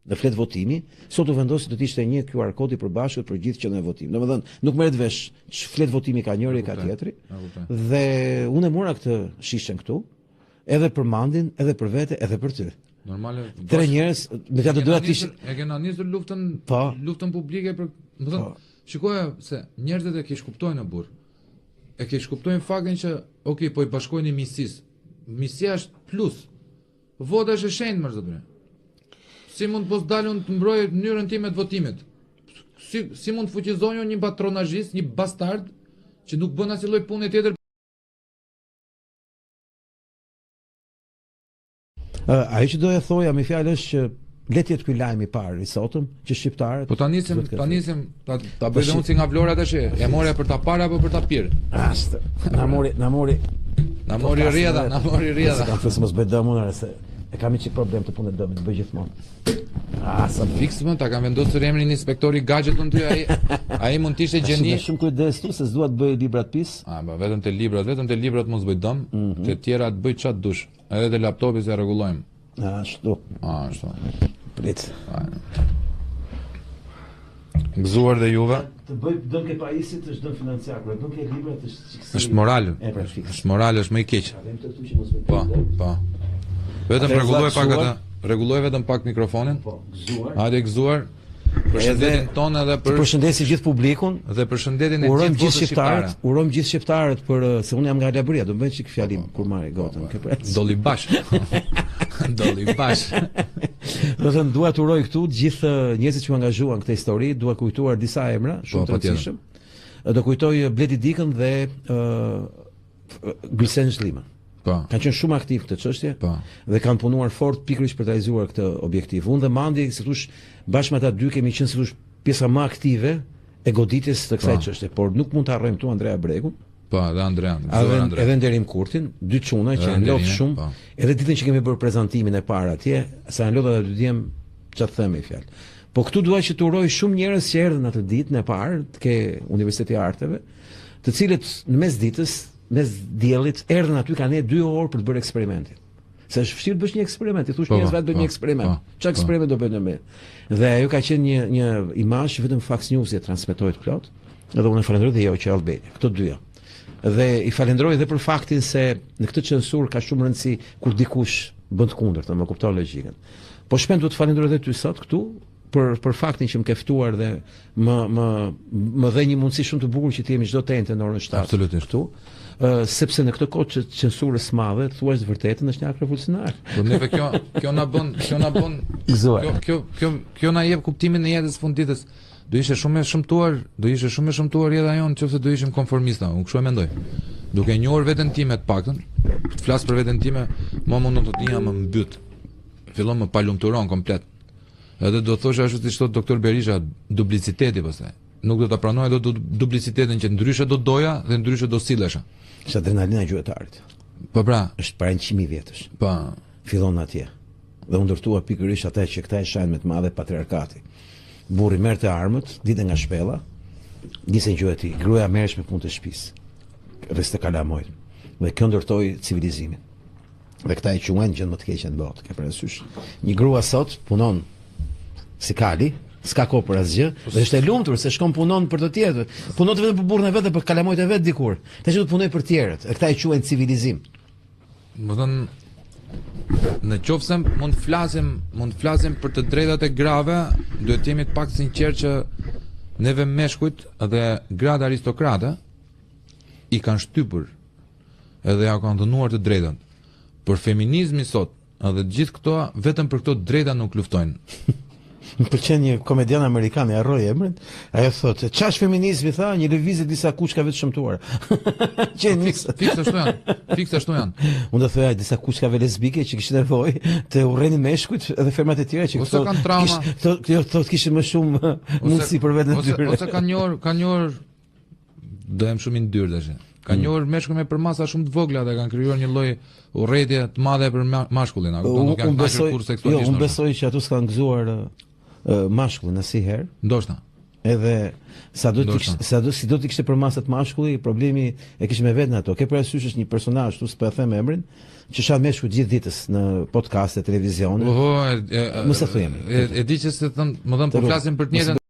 në flet votimi, sot u vendosi do të ishte një QR kod i përbashkët për gjithë qendrën e votimit. Domethënë, nuk merret vesh flet votimi ka njëri ka tjetri. Dhe unë e mora këtë shishen këtu, edhe për Mandin, edhe për vete, edhe për ty. Normale. 3 njerëz, me ta doja të ishin. E kena nisur luftën publike për, domethënë, shikoja se njerëzit e kish kuptojnë në burr. E kish kuptojnë faktin që, okay, po i bashkojnë miqësisë. Miqësia është plus. Vota është e shenjtë më zotëre. Si mund të dalun të mbrojë mënyrën time të votimit? Si mund të fuqizojë një patronazhist, një bastard që nuk bën asnjë lloj pune tjetër? Ajo që doja thoja me fjalë është që le të jetë ky lajm i parë i sotëm që shqiptarët. Po ta nisim ta bëjmë unë si nga Vlora tash. E morë për ta parë apo për ta pirë? Rast. Na mori rrjedha. Kam thënë mos bëj dëmun se e kam një problem të punë dëmit, bëj gjithmonë. Sa fiks më ta kam vendosur emrin inspektori Gadget unë ty ai mund të ishte gjeni. Shumë kujdes tu se s'dua të bëj librat pis. Vetëm te librat mos bëj dëm, te tjera të bëj çat dush. Edhe te laptopi se rregullojmë. Ashtu. Prit. Gëzuar dhe juve. Të bëj dëm ke paisit është dëm financiar, por dëm ke librat është është moral. Është moral, është më i keq. Po. Vetëm rregulloj vetëm pak mikrofonin. Po, gëzuar. Hajde gëzuar. Përshëndetin tonë edhe për përshëndesi gjithë publikun dhe përshëndetin e gjithë shqiptarët. Urojmë gjithë shqiptarët për se unë jam nga Labria, do bëj çik fjalim kur marr gotën ke pres. Dolli bash. Do të dua të uroj këtu të gjithë njerëzit që u angazhuan këtë histori, dua kujtuar disa emra shumë të rëndësishëm. Do kujtoj Bledi Dikën dhe Gülsen Zhliman. Kanë qenë shumë aktiv këtë çështje dhe kanë punuar fort pikërisht për të realizuar këtë objektiv. Unë dhe Mandi, si thosh, bashkë me ata dy kemi qenë si thosh pjesa më aktive e goditjes të kësaj çështje, por nuk mund të harrojmë këtu Andrea Bregun. Dhe Andrea. Edhe Nderim Kurtin, dy çuna që janë lot shumë. Edhe ditën që kemi bërë prezantimin e parë atje, sa janë lotë ata dy djem çfarë them me fjalë. Po këtu dua që të uroj shumë njerëz që erdhën atë ditën e parë ke Universiteti i Arteve, të cilët në mes ditës mes diellit, erdhën aty kanë 2 orë për të bërë eksperimentin. Se është vështirë të bësh një eksperiment, i thosh njerëzve bëjmë një eksperiment. Çfarë eksperiment do bëjmë ne? Dhe ajo ka qenë një imazh vetëm Fox News e transmetohet plot. Edhe unë falenderoj dhe jo që Albania, këto dyja. Dhe i falenderoj edhe për faktin se në këtë censur ka shumë rëndësi kur dikush bën të kundërt, më kupton logjikën. Po shpend duhet të falenderoj edhe ty sot këtu për faktin që më ke ftuar dhe më dhe një mundësi shumë të bukur që të jemi çdo të në orën 7 Absolutisht. këtu. Sepse në këtë kohë censurës së madhe, thuaç të vërtetën është një akt revolucionar. Po neve kjo na bën kjo na jep kuptimin e jetës funditës. Do ishte shumë e shëmtuar jeta jonë nëse do ishim konformista, unë kështu e mendoj. Duke njohur veten time të paktën, të flas për veten time, mund të thotë më mbyt. Fillon më palumturon komplet. Edhe do thosha ashtu siç thot doktor Berisha, dupliciteti pastaj. Nuk do ta pranoj dot duplicitetin që ndryshe do doja dhe ndryshe do sillesha. Është adrenalina e gjuetarit. Po pra, Është para 100.000 vjetësh. po Fillon atje. Dhe u ndërtua pikërisht ata që këta e shajnë me të madhe patriarkati. Burri merrte armët, dite nga shpella, nisën gjuhë e tij. Gruaja merresh me punë të shtëpisë. Rreste kalamojt. Dhe kjo ndërtoi civilizimin. Dhe këta e quajnë gjën më të keqe në botë. Ke parasysh? Një grua sot punon si kali, s'ka kohë për asgjë, dhe është e lumtur se shkon punon për të tjerët. Punon vetëm për burrin e vet dhe për kalamojt e vet dikur. Tash do të punoj për të tjerët. E këta e quajnë civilizim. më thënë, në qoftë se mund të flasim për të drejtat e grave, duhet të jemi të pak sinqert që neve meshkujt dhe gratë aristokrate i kanë shtypur edhe ja kanë dhënuar të drejtat. Për feminizmi sot, edhe gjithë këto vetëm për këto drejta nuk luftojnë. Më pëlqen një komedian amerikan, e harroj emrin, ajo thotë, ç'është feminizmi, tha, një lëvizje disa kuçkave të shëmtuara. Që Fiks ashtu janë. Unë do thoya disa kuçkave lesbike që kishin nevojë të urrenin meshkujt edhe femrat e tjera që Ose kanë trauma. Thotë kishin më shumë mundësi për veten e tyre. Ose kanë njohur do jem shumë i ndyrë tash. Kanë njohur meshkuj me përmasa shumë të vogla dhe kanë krijuar një lloj urrëtie të madhe për mashkullin, a kupton? Nuk janë dashur kur seksualisht. Jo, unë besoj që ato s'kan gëzuar mashkullin asnjëherë. Ndoshta. Edhe si do t'i kishte përmasat mashkulli, problemi e kishte me veten ato. Ke parasysh është një personazh, tu s'po e them emrin, që shan meshkuj gjithë ditës në podcaste, televizione. Oho, Mos e thujemi. E di që se thon, më thon po flasim për të njëjtën